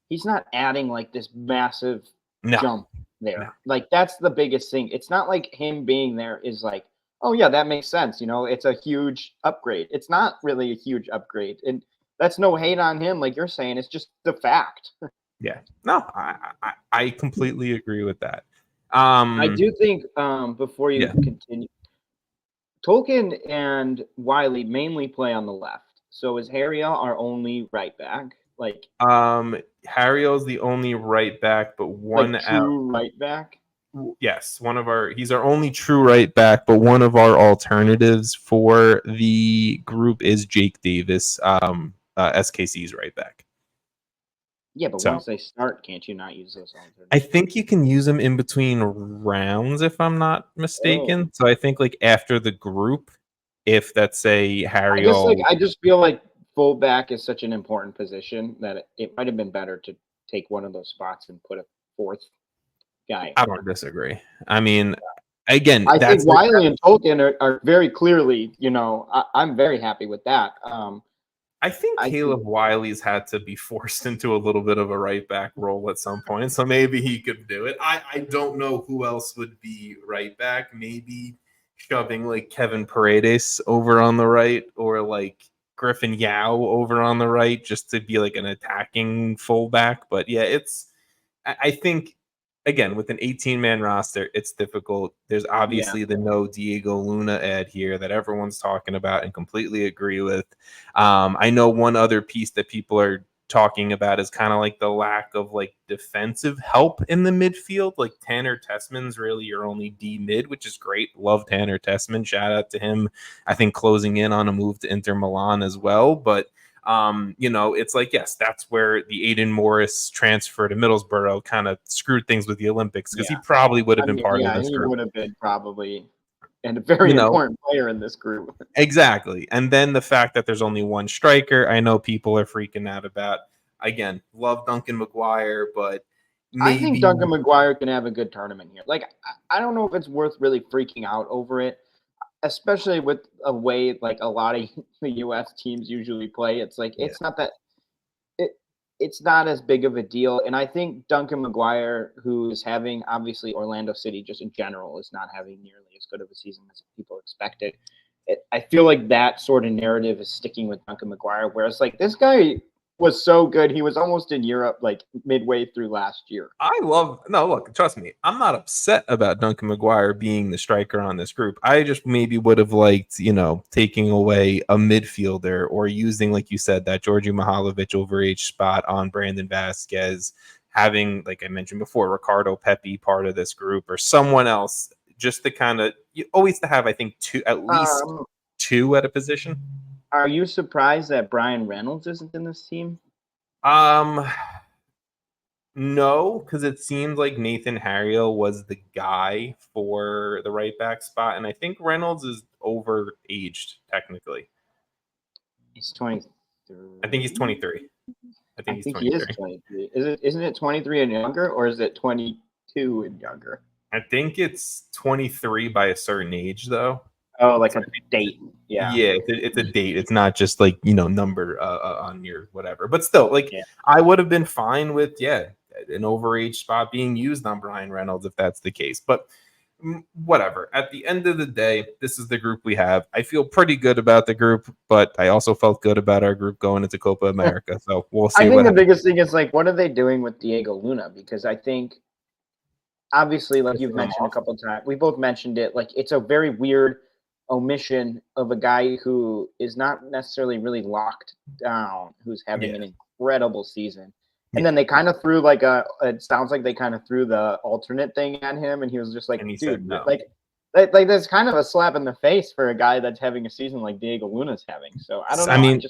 He's not adding this massive jump there. No. That's the biggest thing. It's not him being there is oh yeah, that makes sense. It's a huge upgrade. It's not really a huge upgrade, and that's no hate on him, you're saying. It's just the fact. Yeah. No, I completely agree with that. I do think before you continue, Tolkien and Wiley mainly play on the left. So is Harriel our only right back? Harriel's the only right back, but one true right back. Yes, he's our only true right back, but one of our alternatives for the group is Jake Davis, SKC's right back. Yeah, but once they start, can't you not use those alternatives? I think you can use them in between rounds, if I'm not mistaken. So I think after the group, if that's a Harriel, I just feel like fullback is such an important position that it might have been better to take one of those spots and put a 4th guy. I don't disagree. I mean, again, I think Wiley and Tolkien are very clearly, I'm very happy with that. I think Caleb Wiley's had to be forced into a little bit of a right back role at some point, so maybe he could do it. I don't know who else would be right back. Maybe shoving Kevin Paredes over on the right, or Griffin Yao over on the right, just to be an attacking fullback. But yeah, I think, again, with an 18-man roster, it's difficult. There's obviously the no Diego Luna ad here that everyone's talking about and completely agree with. I know one other piece that people are talking about is kind of like the lack of like defensive help in the midfield. Like Tanner Tessman's really your only D mid, which is great. Love Tanner Tessman. Shout out to him. I think closing in on a move to Inter Milan as well. But it's like, yes, that's where the Aiden Morris transfer to Middlesbrough kind of screwed things with the Olympics, because he probably would have been part of this group. He would have been probably and a very important player in this group. Exactly. And then the fact that there's only one striker, I know people are freaking out about. Again, love Duncan McGuire, but I think Duncan McGuire can have a good tournament here. Like, I don't know if it's worth really freaking out over it, especially with a way like a lot of the U.S. teams usually play. It's like it's not that it's not as big of a deal. And I think Duncan McGuire, who is having, obviously Orlando City just in general is not having nearly as good of a season as people expected. I feel like that sort of narrative is sticking with Duncan McGuire, whereas like this guy was so good. He was almost in Europe like midway through last year. Look, trust me, I'm not upset about Duncan McGuire being the striker on this group. I just maybe would have liked, taking away a midfielder or using, like you said, that Georgi Mihalovic overage spot on Brandon Vasquez, having, like I mentioned before, Ricardo Pepi part of this group or someone else, just to kind of always to have, I think, at least two at a position. Are you surprised that Brian Reynolds isn't in this team? No, because it seemed like Nathan Harriel was the guy for the right back spot, and I think Reynolds is overaged technically. He's 23. I think he's 23. I think he is 23. Isn't it 23 and younger, or is it 22 and younger? I think it's 23 by a certain age, though. Oh, like a date. Yeah. Yeah, it's a date. It's not just like, number on your whatever. But still, like, I would have been fine with, an overage spot being used on Brian Reynolds if that's the case. But whatever. At the end of the day, this is the group we have. I feel pretty good about the group, but I also felt good about our group going into Copa America. So we'll see. I think the biggest thing is, like, what are they doing with Diego Luna? Because I think, obviously, like you've mentioned a couple of times, we both mentioned it, like, it's a very weird omission of a guy who is not necessarily really locked down, who's having an incredible season. And then they kind of threw it sounds like they kind of threw the alternate thing at him, and he was just like, dude, no. like that's kind of a slap in the face for a guy that's having a season like Diego Luna's having. So I don't know. I mean,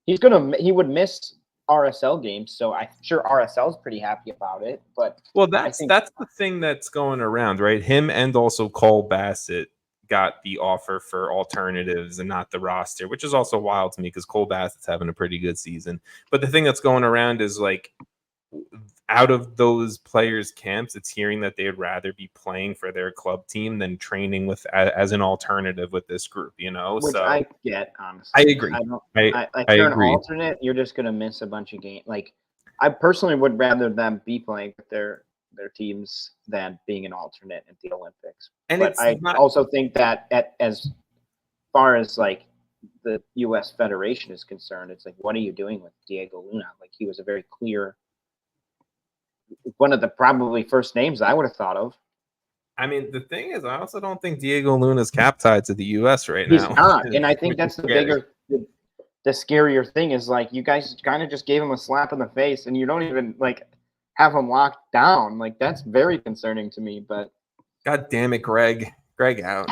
he would miss RSL games, so I'm sure RSL's pretty happy about it. But that's the thing that's going around, right? Him and also Cole Bassett got the offer for alternatives and not the roster, which is also wild to me because Cole Bassett's having a pretty good season. But the thing that's going around is, like, out of those players' camps, it's hearing that they'd rather be playing for their club team than training with as an alternative with this group, Which so I get, honestly. I agree. If you're an alternate, you're just going to miss a bunch of games. Like, I personally would rather them be playing with their teams than being an alternate at the Olympics. But I also think that as far as like the U.S. Federation is concerned, it's like, what are you doing with Diego Luna? Like, he was a very clear, one of the probably first names I would have thought of. I mean, the thing is, I also don't think Diego Luna's cap tied to the U.S. right now. He's not, and I think that's the scarier thing is, like, you guys kind of just gave him a slap in the face, and you don't even like have him locked down. Like, that's very concerning to me. But God damn it, Greg out.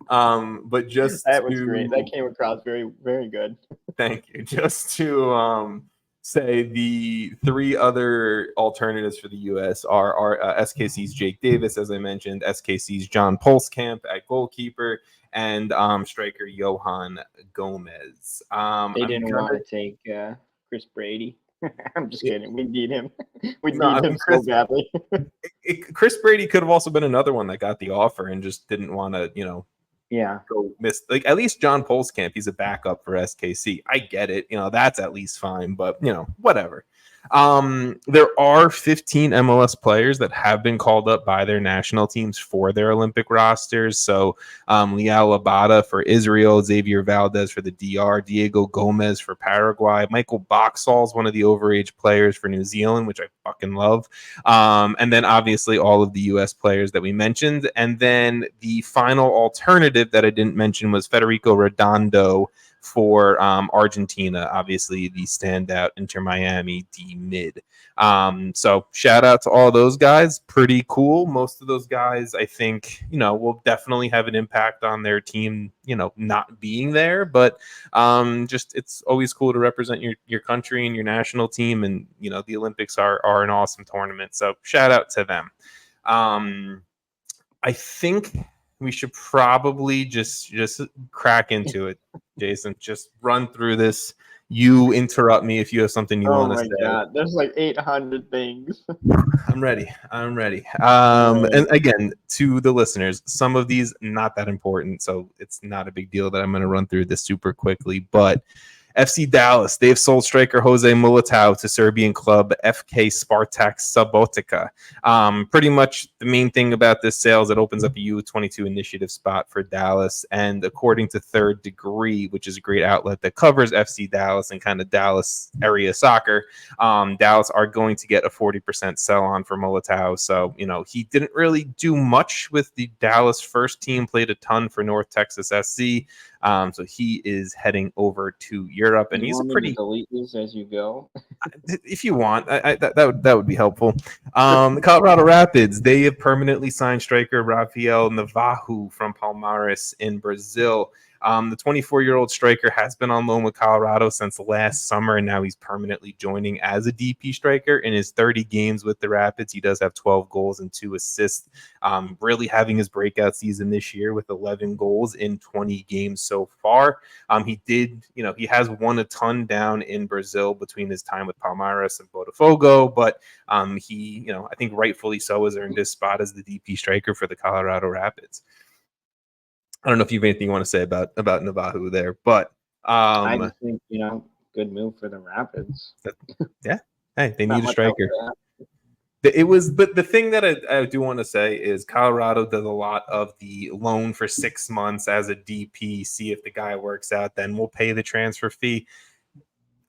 But just that was great. That came across very, very good. Thank you. Just to say the three other alternatives for the U.S. are SKC's Jake Davis, as I mentioned, SKC's John Polskamp at goalkeeper, and striker Johan Gomez. They didn't want to take Chris Brady. I'm just kidding. We need him. We need him so badly. Chris Brady could have also been another one that got the offer and just didn't want to, go miss. Like, at least John Polskamp, he's a backup for SKC. I get it. That's at least fine, but whatever. There are 15 MLS players that have been called up by their national teams for their Olympic rosters. So Lial Abada for Israel, Xavier Valdez for the DR, Diego Gomez for Paraguay, Michael Boxall is one of the overage players for New Zealand, which I fucking love. And then obviously all of the US players that we mentioned. And then the final alternative that I didn't mention was Federico Redondo for Argentina, obviously the standout Inter Miami D mid. So shout out to all those guys. Pretty cool. Most of those guys, I think, will definitely have an impact on their team, not being there. But just it's always cool to represent your country and your national team. And, the Olympics are an awesome tournament. So shout out to them. I think we should probably just crack into it, Jason. Just run through this. You interrupt me if you have something you want to say. Oh my God, there's like 800 things. I'm ready. And again, to the listeners, some of these not that important, so it's not a big deal that I'm going to run through this super quickly. But FC Dallas, they've sold striker Jose Militao to Serbian club FK Spartak Subotica. Pretty much the main thing about this sale is it opens up a U22 initiative spot for Dallas. And according to Third Degree, which is a great outlet that covers FC Dallas and kind of Dallas area soccer, Dallas are going to get a 40% sell on for Militao. So, he didn't really do much with the Dallas first team, played a ton for North Texas SC. So he is heading over to Europe, and he's a pretty. Delete these as you go. If you want, that would be helpful. The Colorado Rapids, they have permanently signed striker Rafael Navajo from Palmeiras in Brazil. The 24-year-old striker has been on loan with Colorado since last summer, and now he's permanently joining as a DP striker. In his 30 games with the Rapids, he does have 12 goals and 2 assists, really having his breakout season this year with 11 goals in 20 games so far. He has won a ton down in Brazil between his time with Palmeiras and Botafogo, but he, I think rightfully so, has earned his spot as the DP striker for the Colorado Rapids. I don't know if you have anything you want to say about Navajo there, but I just think, good move for the Rapids. Yeah. Hey, they need a striker. But the thing that I do want to say is Colorado does a lot of the loan for 6 months as a DP, see if the guy works out, then we'll pay the transfer fee.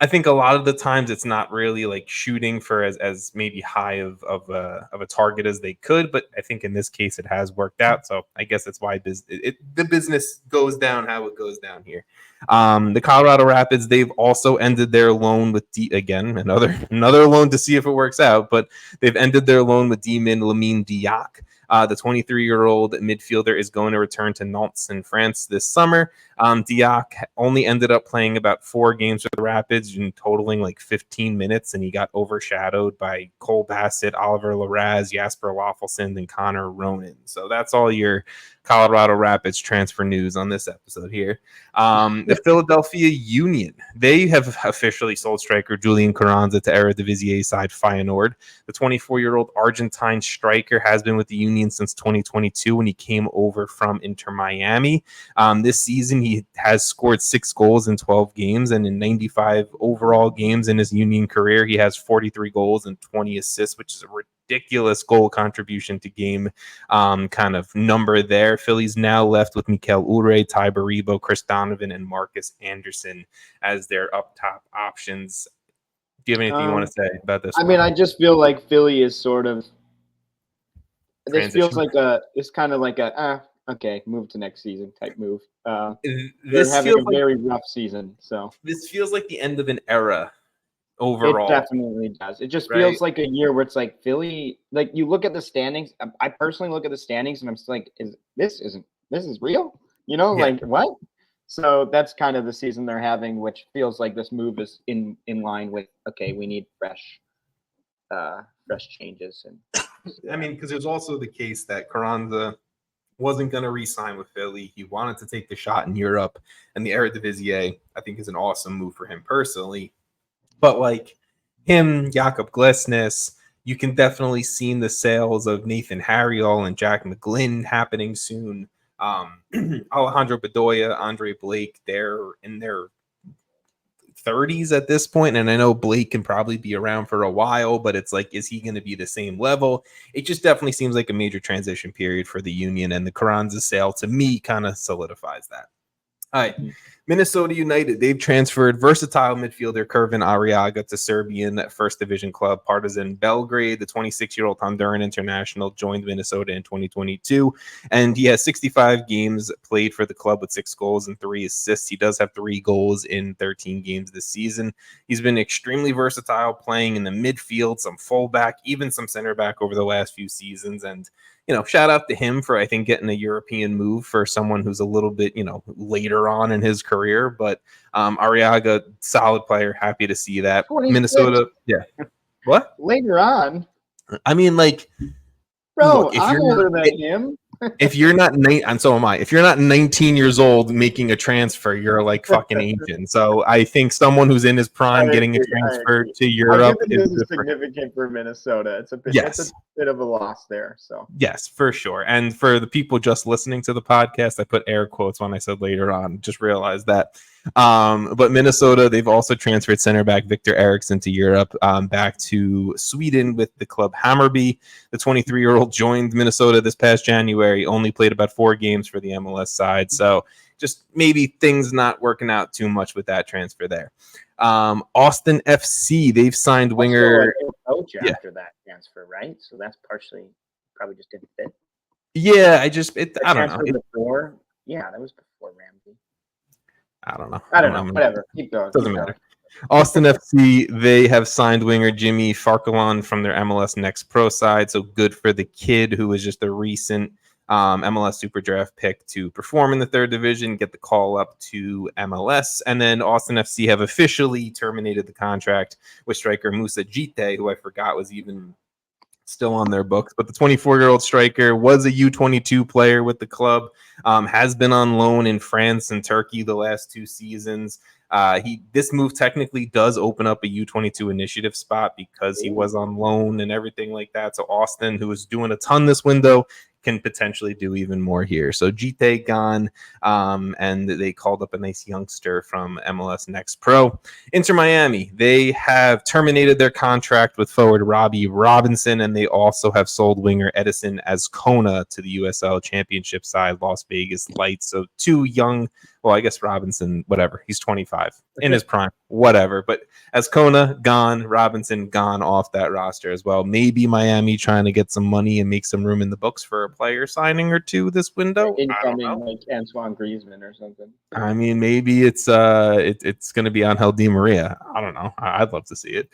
I think a lot of the times it's not really like shooting for as maybe high of a target as they could, but I think in this case it has worked out. So I guess that's why the business goes down how it goes down here. The Colorado Rapids, they've also ended their loan with another loan to see if it works out, but they've ended their loan with D-Min Lamine Diack. The 23-year-old midfielder is going to return to Nantes in France this summer. Diack only ended up playing about 4 games for the Rapids and totaling like 15 minutes, and he got overshadowed by Cole Bassett, Oliver Larraz, Jasper Loffelson, and Connor Ronan. So that's all your Colorado Rapids transfer news on this episode here. The Philadelphia Union, they have officially sold striker Julian Carranza to Eredivisie side Feyenoord. The 24-year-old Argentine striker has been with the Union since 2022 when he came over from Inter Miami. This season, he has scored 6 goals in 12 games, and in 95 overall games in his Union career, he has 43 goals and 20 assists, which is a ridiculous goal contribution to game kind of number there. Philly's now left with Mikel Ure, Ty Baribo, Chris Donovan, and Marcus Anderson as their up top options. Do you have anything you want to say about this? I just feel like Philly is sort of. This feels like it's kind of like okay, move to next season type move. They're having a very rough season, so this feels like the end of an era. Overall, it definitely does. It just feels like a year where it's like Philly. Like you look at the standings. I personally look at the standings, and I'm still like, this is real? Like what? So that's kind of the season they're having, which feels like this move is in line with we need fresh changes. And because there's also the case that Carranza wasn't going to re-sign with Philly. He wanted to take the shot in Europe, and the Eredivisie, I think, is an awesome move for him personally. But like him, Jakob Glesnes, you can definitely see the sales of Nathan Harriol and Jack McGlynn happening soon. Alejandro Bedoya, Andre Blake, they're in their 30s at this point, and I know Blake can probably be around for a while, but it's like, is he going to be the same level? It just definitely seems like a major transition period for the Union, and the Carranza sale to me kind of solidifies that. All right. Minnesota United, they've transferred versatile midfielder Kervin Arriaga to Serbian first division club Partizan Belgrade. The 26-year-old Honduran international joined Minnesota in 2022, and he has 65 games played for the club with 6 goals and 3 assists. He does have 3 goals in 13 games this season. He's been extremely versatile, playing in the midfield, some fullback, even some center back over the last few seasons. And shout out to him for, I think, getting a European move for someone who's a little bit, later on in his career. But Arriaga, solid player. Happy to see that. 26. Minnesota, yeah. What? Later on? I mean, bro, look, if I'm older than him. If you're not, and so am I. If you're not 19 years old making a transfer, you're like fucking ancient. So I think someone who's in his prime getting a transfer to Europe is significant for Minnesota. It's a bit of a loss there. So yes, for sure. And for the people just listening to the podcast, I put air quotes when I said later on. Just realized that. But Minnesota, they've also transferred center back Victor Eriksson to Europe, back to Sweden with the club Hammarby. The 23-year-old joined Minnesota this past January, only played about 4 games for the MLS side. So just maybe things not working out too much with that transfer there. Austin FC, they've signed winger. Coach after that transfer, right? So that's partially probably just didn't fit. Yeah, I don't know. Before, that was before Ramsey. I don't know. Whatever. Keep going. Doesn't matter. Austin FC, they have signed winger Jimmy Farkalon from their MLS Next Pro side. So good for the kid who was just a recent MLS Super Draft pick to perform in the 3rd division, get the call up to MLS. And then Austin FC have officially terminated the contract with striker Musa Jite, who I forgot was even still on their books. But the 24-year-old striker was a U22 player with the club, has been on loan in France and Turkey the last 2 seasons. This move technically does open up a U22 initiative spot because he was on loan and everything like that. So Austin, who is doing a ton this window, can potentially do even more here. So Jite gone, and they called up a nice youngster from MLS Next Pro. Inter Miami, they have terminated their contract with forward Robbie Robinson, and they also have sold winger Edison Azcona to the USL Championship side, Las Vegas Lights. So 2 young, well, I guess Robinson, whatever, he's 25 in his prime, whatever. But Azcona gone, Robinson gone off that roster as well. Maybe Miami trying to get some money and make some room in the books for a player signing or 2 this window. Incoming like Antoine Griezmann or something. I mean, maybe it's going to be Angel Di Maria. I don't know. I'd love to see it.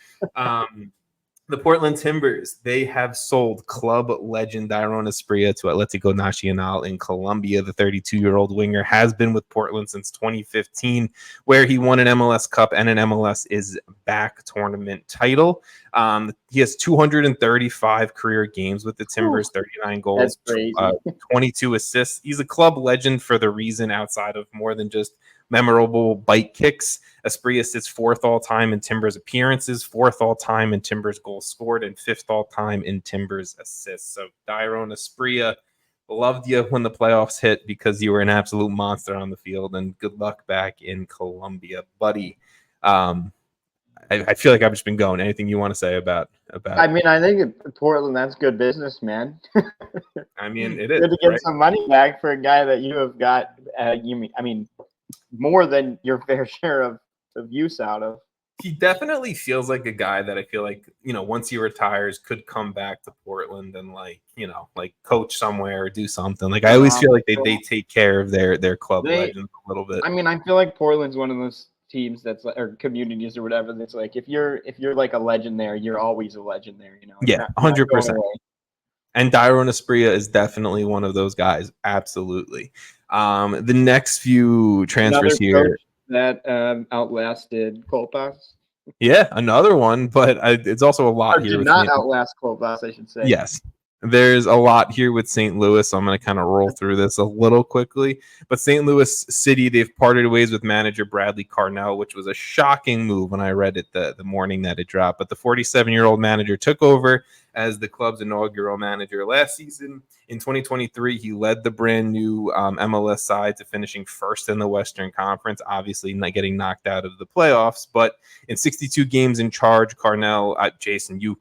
The Portland Timbers, they have sold club legend Dairon Asprilla to Atlético Nacional in Colombia. The 32-year-old winger has been with Portland since 2015, where he won an MLS Cup and an MLS is Back tournament title. He has 235 career games with the Timbers, 39 goals, 22 assists. He's a club legend for the reason outside of more than just memorable bite kicks. Asprilla sits 4th all-time in Timbers appearances, 4th all-time in Timbers goals scored, and 5th all-time in Timbers assists. So Dairon Asprilla, loved you when the playoffs hit because you were an absolute monster on the field, and good luck back in Colombia, buddy. I feel like I've just been going. Anything you want to say about? I mean, I think Portland, that's good business, man. I mean, it is good to get some money back for a guy that you have got. More than your fair share of use out of. He definitely feels like a guy that I feel like, once he retires, could come back to Portland and coach somewhere or do something. Like I always feel like they take care of their club legends a little bit. I mean, I feel like Portland's one of those teams that's or communities or whatever that's like if you're like a legend there, you're always a legend there. Yeah, 100%. And Dairon Asprilla is definitely one of those guys. Absolutely. The next few transfers here that outlasted Kolpas. Yeah, another one, but it's also a lot here. Did not outlast Kolpas, I should say. Yes. There's a lot here with St. Louis, so I'm going to kind of roll through this a little quickly. But St. Louis City, they've parted ways with manager Bradley Carnell, which was a shocking move when I read it the morning that it dropped. But the 47-year-old manager took over as the club's inaugural manager last season. In 2023, he led the brand new MLS side to finishing first in the Western Conference, obviously not getting knocked out of the playoffs. But in 62 games in charge, Carnell, Jason, you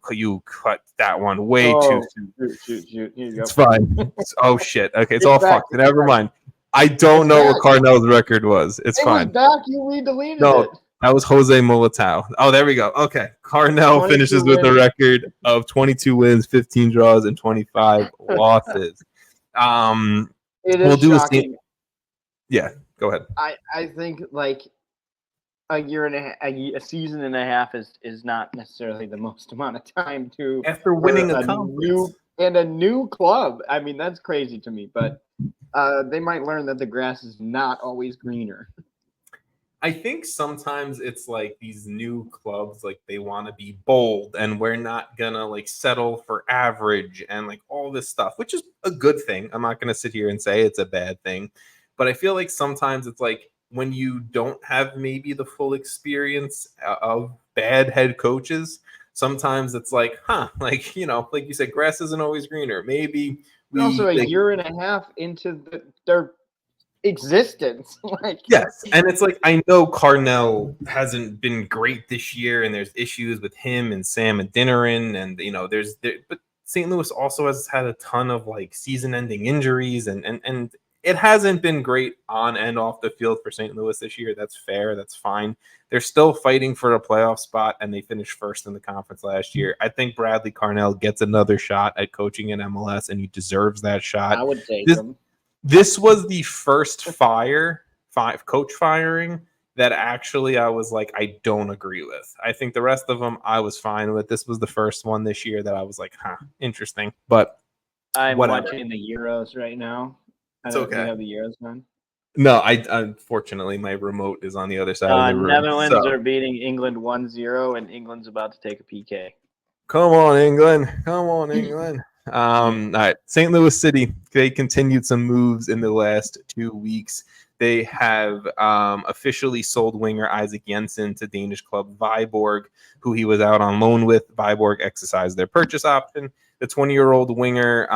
cut that one way too soon. Shoot. It's fine. Oh, shit. Okay, it's all fucked. Never mind. I don't know what Carnell's record was. It's fine. It was back. We deleted it. That was Jose Militao. Oh, there we go. Okay. Carnell finishes with a record of 22 wins, 15 draws, and 25 losses. It is shocking. Yeah, go ahead. I think like a season and a half is not necessarily the most amount of time to after winning a new club. I mean, that's crazy to me, but they might learn that the grass is not always greener. I think sometimes it's like these new clubs, like they want to be bold and we're not going to like settle for average and like all this stuff, which is a good thing. I'm not going to sit here and say it's a bad thing, but I feel like sometimes it's like when you don't have maybe the full experience of bad head coaches, sometimes it's like, like, you know, like you said, grass isn't always greener. Maybe we also a year and a half into their existence. Yes, and it's like I know Carnell hasn't been great this year, and there's issues with him and Sam Adeniran, and you know but St. Louis also has had a ton of like season-ending injuries, and it hasn't been great on and off the field for St. Louis this year. That's fair, that's fine. They're still fighting for a playoff spot, and they finished first in the conference last year. I think Bradley Carnell gets another shot at coaching in MLS, and he deserves that shot. I would take him. This was the first coach firing that actually I was like, I don't agree with. I think the rest of them I was fine with. This was the first one this year that I was like, interesting. But I'm watching the Euros right now. It's okay. You have the Euros on? No, I unfortunately my remote is on the other side of the room. Netherlands are beating England 1-0, and England's about to take a PK. Come on, England. Come on, England. All right, St. Louis City, they continued some moves in the last 2 weeks. They have officially sold winger Isaac Jensen to Danish club Viborg, who he was out on loan with. Viborg exercised their purchase option. The 20-year-old winger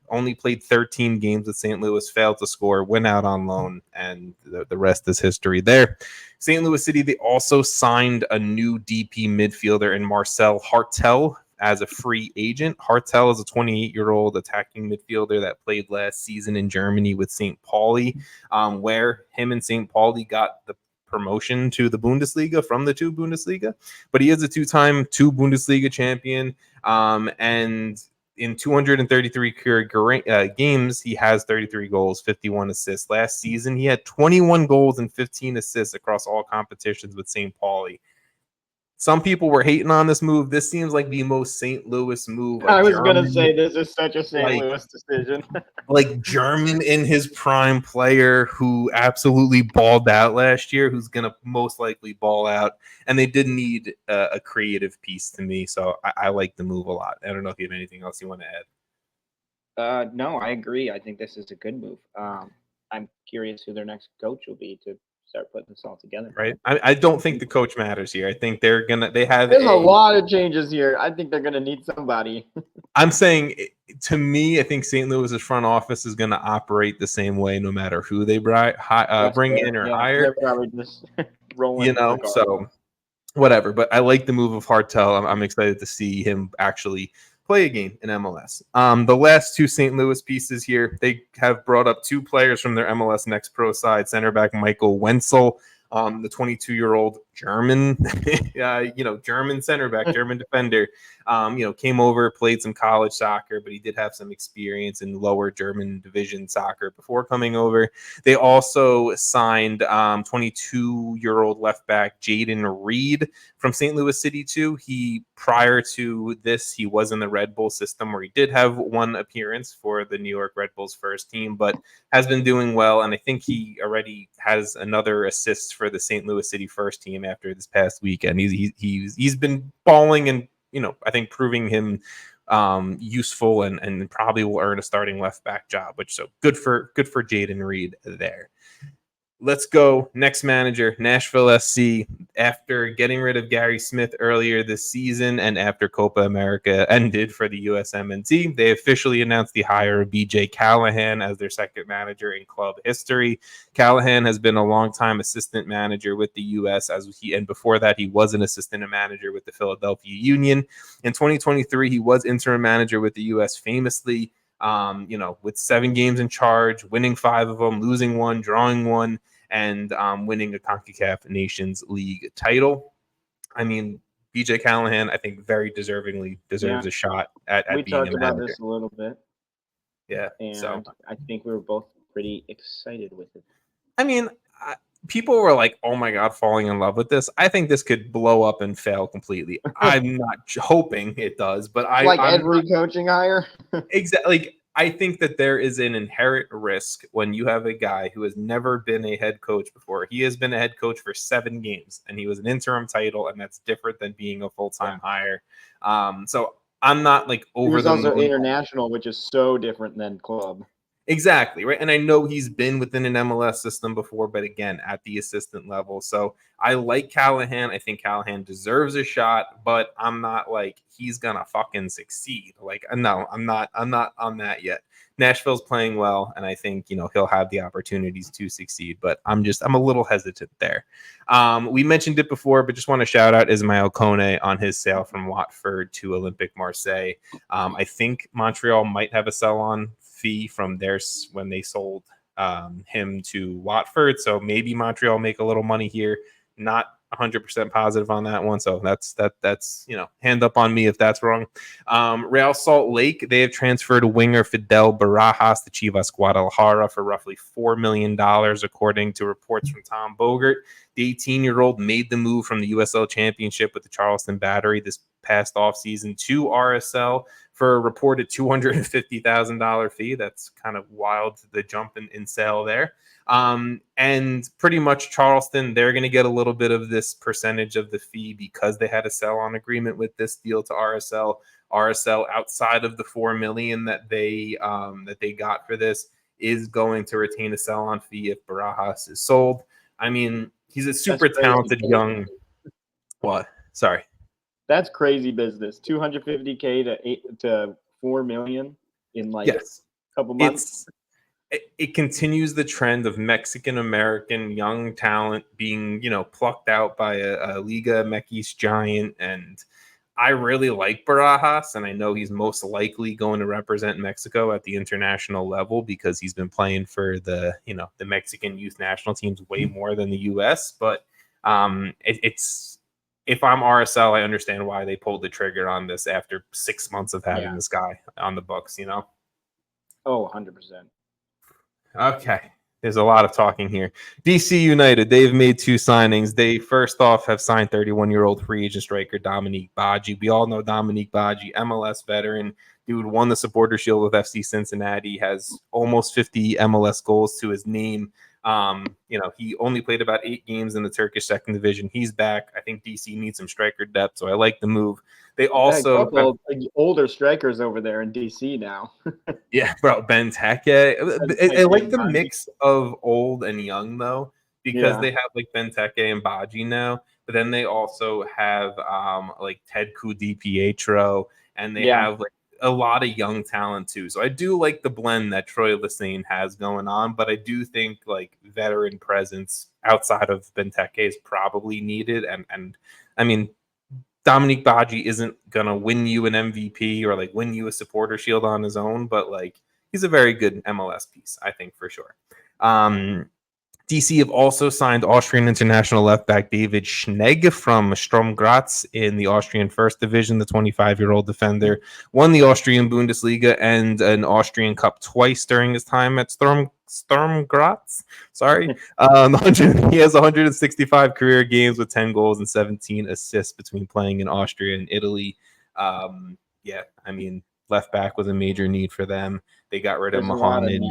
only played 13 games with St. Louis, failed to score, went out on loan, and the rest is history there. St. Louis City, they also signed a new DP midfielder in Marcel Hartel as a free agent. Hartel is a 28-year-old attacking midfielder that played last season in Germany with St. Pauli, where him and St. Pauli got the promotion to the Bundesliga from the 2 Bundesliga. But he is a 2-time 2 Bundesliga champion, and in 233 career games, he has 33 goals, 51 assists. Last season, he had 21 goals and 15 assists across all competitions with St. Pauli. Some people were hating on this move. This seems like the most St. Louis move. I was going to say this is such a St. Louis decision. Like German in his prime player who absolutely balled out last year, who's going to most likely ball out. And they did need a creative piece to me. So I like the move a lot. I don't know if you have anything else you want to add. No, I agree. I think this is a good move. I'm curious who their next coach will be to start putting this all together. Right. I don't think the coach matters here. I think there's a lot of changes here. I think they're gonna need somebody. I'm saying, to me, I think St. Louis's front office is gonna operate the same way no matter who they bring in or hire. They're probably just rolling. So whatever. But I like the move of Hartel. I'm excited to see him actually play a game in MLS. The last 2 St. Louis pieces here, they have brought up 2 players from their MLS Next Pro side, center back Michael Wenzel, the 22-year-old German, German center back, German defender, came over, played some college soccer, but he did have some experience in lower German division soccer before coming over. They also signed 22-year-old left back Jaden Reed from St. Louis City too. Prior to this, he was in the Red Bull system where he did have 1 appearance for the New York Red Bulls first team, but has been doing well. And I think he already has another assist for the St. Louis City first team after this past weekend. He's been balling and, I think proving him useful and probably will earn a starting left back job, which so good for Jaden Reed there. Let's go. Next manager, Nashville SC. After getting rid of Gary Smith earlier this season and after Copa America ended for the USMNT, they officially announced the hire of BJ Callahan as their second manager in club history. Callahan has been a longtime assistant manager with the U.S. and before that, he was an assistant manager with the Philadelphia Union. In 2023, he was interim manager with the U.S. famously With 7 games in charge, winning 5 of them, losing 1, drawing 1, and winning a CONCACAF Nations League title. I mean, BJ Callahan, I think very deservingly deserves a shot at we being talked about this a little bit. Yeah. And so I think we were both pretty excited with it. I mean, people were like, oh my God, falling in love with this. I think this could blow up and fail completely. I'm not hoping it does, but I'm every coaching hire. Exactly. Like, I think that there is an inherent risk when you have a guy who has never been a head coach before. He has been a head coach for 7 games, and he was an interim title, and that's different than being a full-time hire. So I'm not like over he was the also moon. international, which is so different than club. Exactly, right. And I know he's been within an MLS system before, but again, at the assistant level. So I like Callahan. I think Callahan deserves a shot, but I'm not like he's gonna fucking succeed. Like, no, I'm not on that yet. Nashville's playing well, and I think he'll have the opportunities to succeed, but I'm a little hesitant there. We mentioned it before, but just want to shout out Ismail Kone on his sale from Watford to Olympique Marseille. I think Montreal might have a sell-on fee from theirs when they sold him to Watford, so maybe Montreal make a little money here. Not 100% positive on that one, so that's hand up on me if that's wrong. Real Salt Lake, they have transferred winger Fidel Barajas to Chivas Guadalajara for roughly $4 million, according to reports from Tom Bogert. The 18-year-old made the move from the USL Championship with the Charleston Battery this past offseason to RSL for a reported $250,000 fee. That's kind of wild, the jump in sale there. And pretty much Charleston, they're going to get a little bit of this percentage of the fee because they had a sell-on agreement with this deal to RSL. RSL, outside of the $4 million that they got for this, is going to retain a sell-on fee if Barajas is sold. I mean, he's a super talented young. What? Sorry. That's crazy business. $250K to $4 million in a couple months. It continues the trend of Mexican American young talent being, plucked out by a Liga MX giant. And I really like Barajas, and I know he's most likely going to represent Mexico at the international level because he's been playing for the Mexican youth national teams way more than the U.S. But it's. If I'm RSL, I understand why they pulled the trigger on this after 6 months of having this guy on the books, Oh, 100%. Okay. There's a lot of talking here. DC United, they've made 2 signings. They first off have signed 31-year-old free agent striker Dominique Badji. We all know Dominique Badji, MLS veteran. Dude won the Supporter Shield with FC Cincinnati, has almost 50 MLS goals to his name. He only played about 8 games in the Turkish second division. He's back. I think DC needs some striker depth, so I like the move. They also a couple older strikers over there in DC now. Yeah, bro, Benteke. I like the mix of old and young though, because they have like Benteke and Badji now, but then they also have like Ted DiPietro, and they have like a lot of young talent too. So I do like the blend that Troy Lisane has going on, but I do think like veteran presence outside of Benteke is probably needed. And I mean, Dominique Badji isn't gonna win you an MVP or like win you a Supporter Shield on his own, but like he's a very good MLS piece, I think, for sure. DC have also signed Austrian international left back David Schnegg from Sturm Graz in the Austrian First Division. The 25-year-old defender won the Austrian Bundesliga and an Austrian Cup twice during his time at Sturm Graz. Sorry. He has 165 career games with 10 goals and 17 assists between playing in Austria and Italy. I mean, left back was a major need for them. They got rid of Mohamed.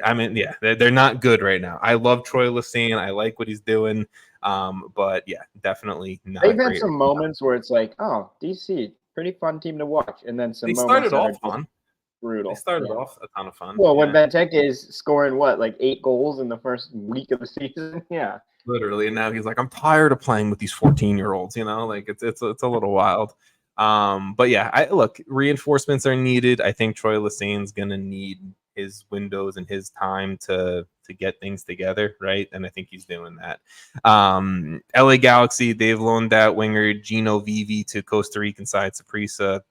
I mean, they're not good right now. I love Troy Lisane. I like what he's doing. But yeah, definitely not. They've had some moments where it's like, oh, DC, pretty fun team to watch. And then some moments started off fun. Brutal. They started off a ton of fun. Well, when Benteke is scoring like 8 goals in the first week of the season, literally. And now he's like, I'm tired of playing with these 14-year-olds. Like it's a little wild. But yeah, look, reinforcements are needed. I think Troy Lisane's gonna need his windows and his time to get things together, right? And I think he's doing that. LA Galaxy, they've loaned out winger Gino Vivi to Costa Rican side Saprissa.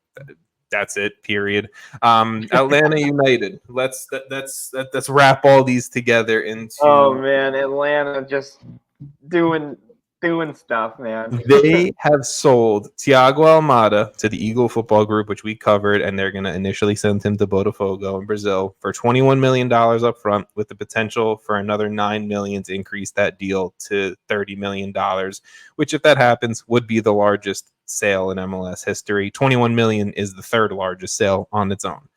that's it. Period. Atlanta United. Let's wrap all these together into. Oh man, Atlanta just doing stuff, man. They have sold Thiago Almada to the Eagle Football Group, which we covered, and they're going to initially send him to Botafogo in Brazil for $21 million up front, with the potential for another $9 million to increase that deal to $30 million, which, if that happens, would be the largest sale in MLS history. $21 million is the third largest sale on its own.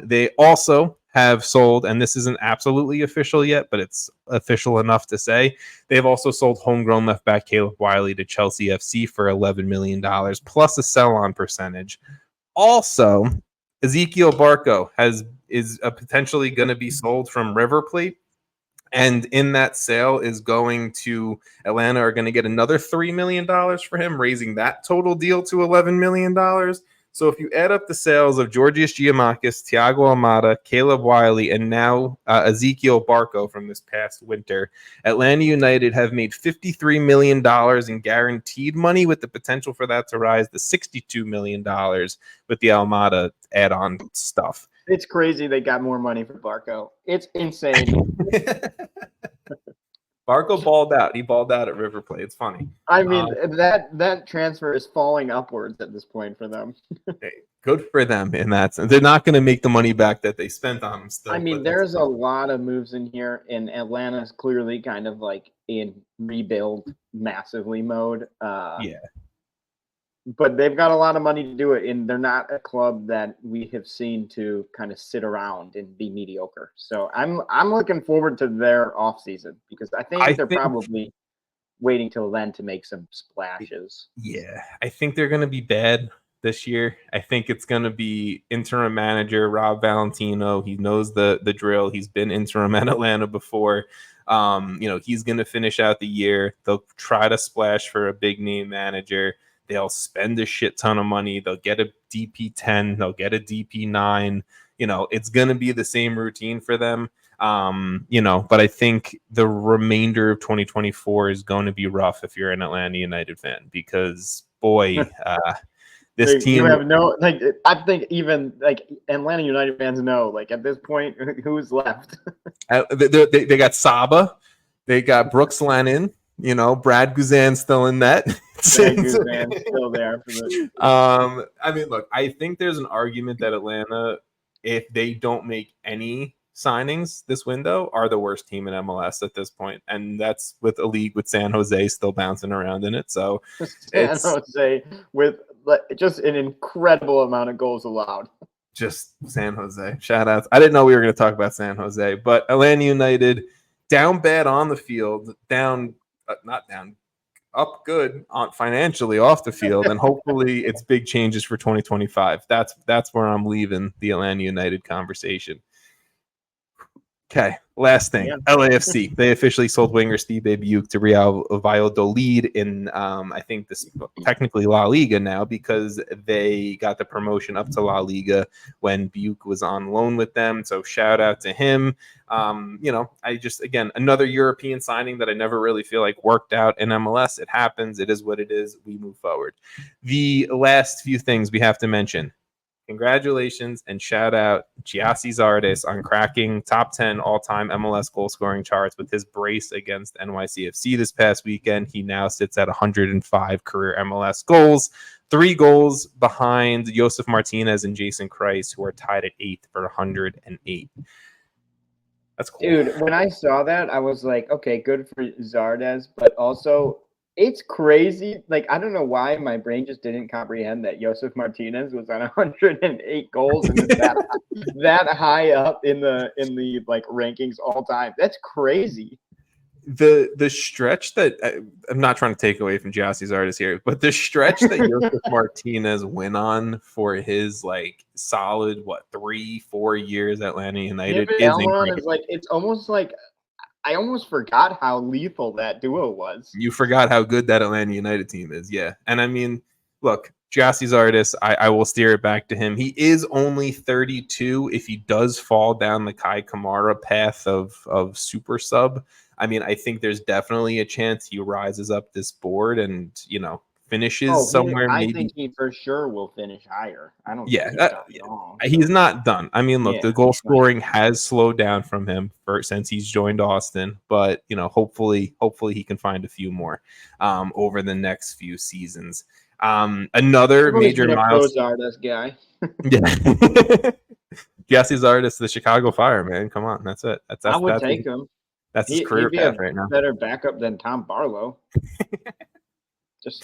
They also have sold, and this isn't absolutely official yet, but it's official enough to say, they've also sold homegrown left back Caleb Wiley to Chelsea FC for $11 million plus a sell-on percentage. Also, Ezequiel Barco is potentially going to be sold from River Plate, and in that sale is going to Atlanta are going to get another $3 million for him, raising that total deal to $11 million. So if you add up the sales of Georgios Giamakis, Thiago Almada, Caleb Wiley, and now Ezequiel Barco from this past winter, Atlanta United have made $53 million in guaranteed money, with the potential for that to rise to $62 million with the Almada add-on stuff. It's crazy they got more money for Barco. It's insane. Barco balled out. He balled out at River Plate. It's funny. I mean, that transfer is falling upwards at this point for them. Hey, good for them in that sense. They're not going to make the money back that they spent on him still. I mean, there's a lot of moves in here, and Atlanta's clearly kind of like in rebuild massively mode. Yeah. But they've got a lot of money to do it, and they're not a club that we have seen to kind of sit around and be mediocre. So I'm looking forward to their offseason, because I think they're probably waiting till then to make some splashes. Yeah, I think they're going to be bad this year. I think it's going to be interim manager Rob Valentino. He knows the drill. He's been interim at Atlanta before. He's going to finish out the year. They'll try to splash for a big name manager. They'll spend a shit ton of money. They'll get a DP10. They'll get a DP9. It's going to be the same routine for them. But I think the remainder of 2024 is going to be rough if you're an Atlanta United fan, because, boy, this team. You have no, I think even Atlanta United fans know, at this point, who's left. They got Saba. They got Brooks Lennon. Brad Guzan's still in net. Brad Guzan's still there. Look, I think there's an argument that Atlanta, if they don't make any signings this window, are the worst team in MLS at this point. And that's with a league with San Jose still bouncing around in it. So San Jose with just an incredible amount of goals allowed. Just San Jose. Shout outs. I didn't know we were going to talk about San Jose, but Atlanta United down bad on the field, up good financially off the field, and hopefully it's big changes for 2025. That's where I'm leaving the Atlanta United conversation. Okay, last thing, LAFC. They officially sold winger Steve Buick to Real Valladolid in, I think this technically La Liga now, because they got the promotion up to La Liga when Buick was on loan with them. So shout out to him. Again, another European signing that I never really feel like worked out in MLS. It happens. It is what it is. We move forward. The last few things we have to mention. Congratulations and shout out Gyasi Zardes on cracking top 10 all-time MLS goal scoring charts with his brace against NYCFC this past weekend. He now sits at 105 career MLS goals, 3 goals behind Josef Martinez and Jason Kreis, who are tied at 8th for 108. That's cool. Dude, when I saw that, I was like, okay, good for Zardes, but also it's crazy. I don't know why my brain just didn't comprehend that Josef Martinez was on 108 goals and that high up in the rankings all time. That's crazy. The stretch that I'm not trying to take away from Gyasi Zardes here, but the stretch that Josef Martinez went on for his solid 3-4 years at Atlanta United is incredible. It's almost like I almost forgot how lethal that duo was. You forgot how good that Atlanta United team is, yeah. And look, Gyasi Zardes, I will steer it back to him. He is only 32. If he does fall down the Kai Kamara path of super sub, I think there's definitely a chance he rises up this board and, finishes somewhere. I maybe. think he for sure will finish higher. I don't Yeah, think he's done at all. he's not done. I mean, look, Yeah, the goal scoring has slowed down from him since he's joined Austin, but hopefully he can find a few more over the next few seasons. Another major milestone. Zardes guy. Yeah. Gyasi Zardes, the Chicago Fire, man. Come on, that's it. I would take him. That's his career path right now. Better backup than Tom Barlow. It's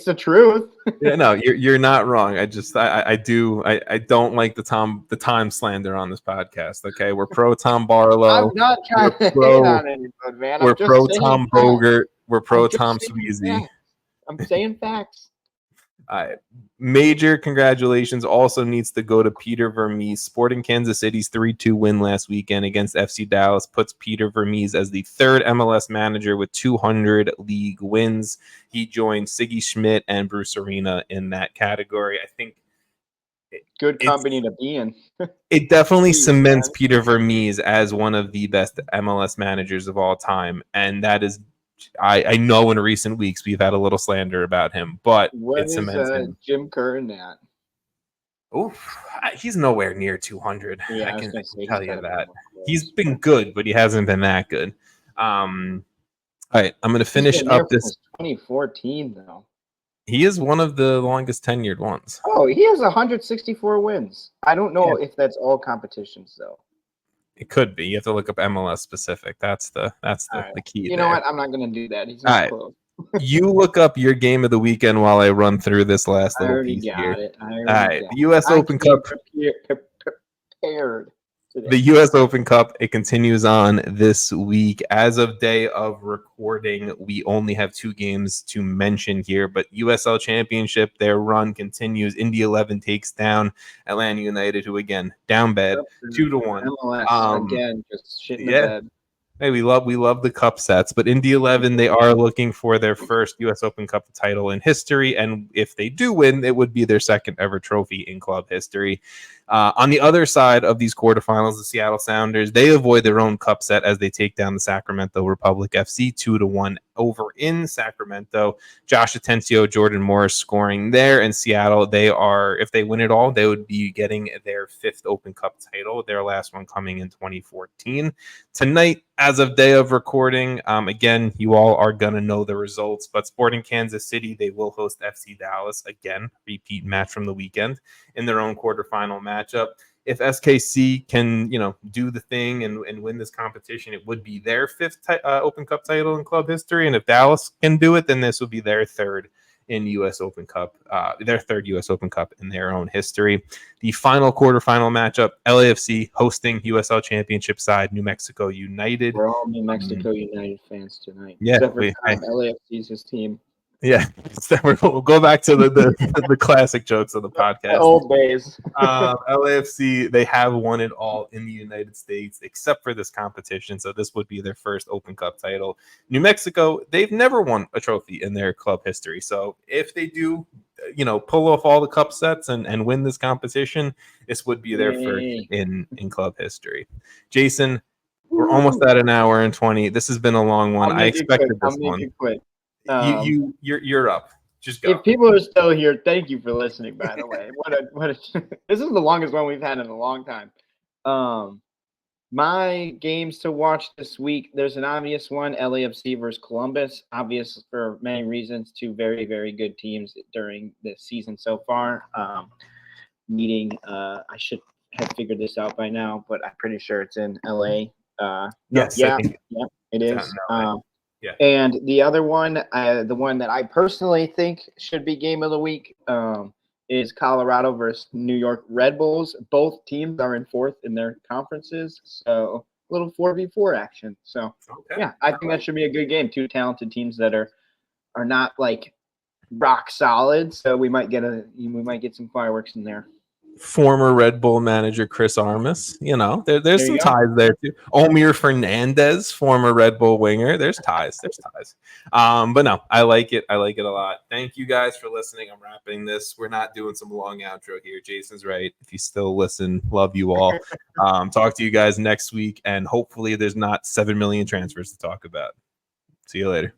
the truth. Yeah, no, you're not wrong. I don't like the time slander on this podcast. Okay, we're pro Tom Barlow. I'm not trying to hate on anybody, man. We're pro Tom Bogert. We're pro Tom Sweezy. I'm saying facts. Major congratulations also needs to go to Peter Vermes. Sporting Kansas City's 3-2 win last weekend against FC Dallas puts Peter Vermes as the third MLS manager with 200 league wins. He joined Siggy Schmidt and Bruce Arena in that category. I think good company to be in. It definitely cements Peter Vermes as one of the best MLS managers of all time, and that is. I know in recent weeks we've had a little slander about him, but it cements him. Jim Curran at? Oh, he's nowhere near 200. Yeah, I can tell you that. He's been good, but he hasn't been that good. All right, I'm going to finish up this. 2014, though. He is one of the longest tenured ones. Oh, he has 164 wins. I don't know if that's all competitions, though. It could be. You have to look up MLS specific. That's the key. You know what? I'm not going to do that. He's not close. You look up your game of the weekend while I run through this last little piece here. All right, the U.S. Open Cup. Prepared. The U.S. Open Cup, it continues on this week. As of day of recording, we only have 2 games to mention here, but USL Championship, their run continues. Indy 11 takes down Atlanta United, who again, down bad, 2-1. MLS, again, just shit in the bed. Hey, we love the cup sets, but Indy 11, they are looking for their first U.S. Open Cup title in history, and if they do win, it would be their second ever trophy in club history. On the other side of these quarterfinals, the Seattle Sounders, they avoid their own cup set as they take down the Sacramento Republic FC 2-1 over in Sacramento. Josh Atencio, Jordan Morris scoring there. In Seattle, if they win it all, they would be getting their 5th Open Cup title, their last one coming in 2014. Tonight, as of day of recording, again, you all are going to know the results, but Sporting Kansas City, they will host FC Dallas again, repeat match from the weekend in their own quarterfinal matchup. If SKC can, do the thing and win this competition, it would be their 5th Open Cup title in club history. And if Dallas can do it, then this would be their third in U.S. Open Cup, their third U.S. Open Cup in their own history. The final quarterfinal matchup, LAFC hosting USL Championship side New Mexico United. We're all New Mexico United fans tonight. Yeah, except for LAFC is his team. Yeah, we'll go back to the classic jokes of the podcast. Old days. LAFC, they have won it all in the United States except for this competition, so this would be their first Open Cup title. New Mexico, they've never won a trophy in their club history, so if they do, pull off all the cup sets and win this competition, this would be their first in club history. Jason, we're almost at an hour and 20. This has been a long one. I expected this one. You're up. Just go. If people are still here, thank you for listening. By the way, this is the longest one we've had in a long time. My games to watch this week. There's an obvious one: LAFC versus Columbus. Obvious for many reasons. 2 very, very good teams during this season so far. I should have figured this out by now, but I'm pretty sure it's in LA. Yes. Yeah, it is. Yeah. And the other one, the one that I personally think should be game of the week, is Colorado versus New York Red Bulls. Both teams are in 4th in their conferences, so a little 4v4 action. So, yeah, I think that should be a good game. 2 talented teams that are not like rock solid, so we might get some fireworks in there. Former Red Bull manager Chris Armas, there's some ties there too. Omir Fernandez, former Red Bull winger. There's ties. But no, I like it. I like it a lot. Thank you guys for listening. I'm wrapping this. We're not doing some long outro here. Jason's right. If you still listen, love you all. Talk to you guys next week, and hopefully there's not 7 million transfers to talk about. See you later.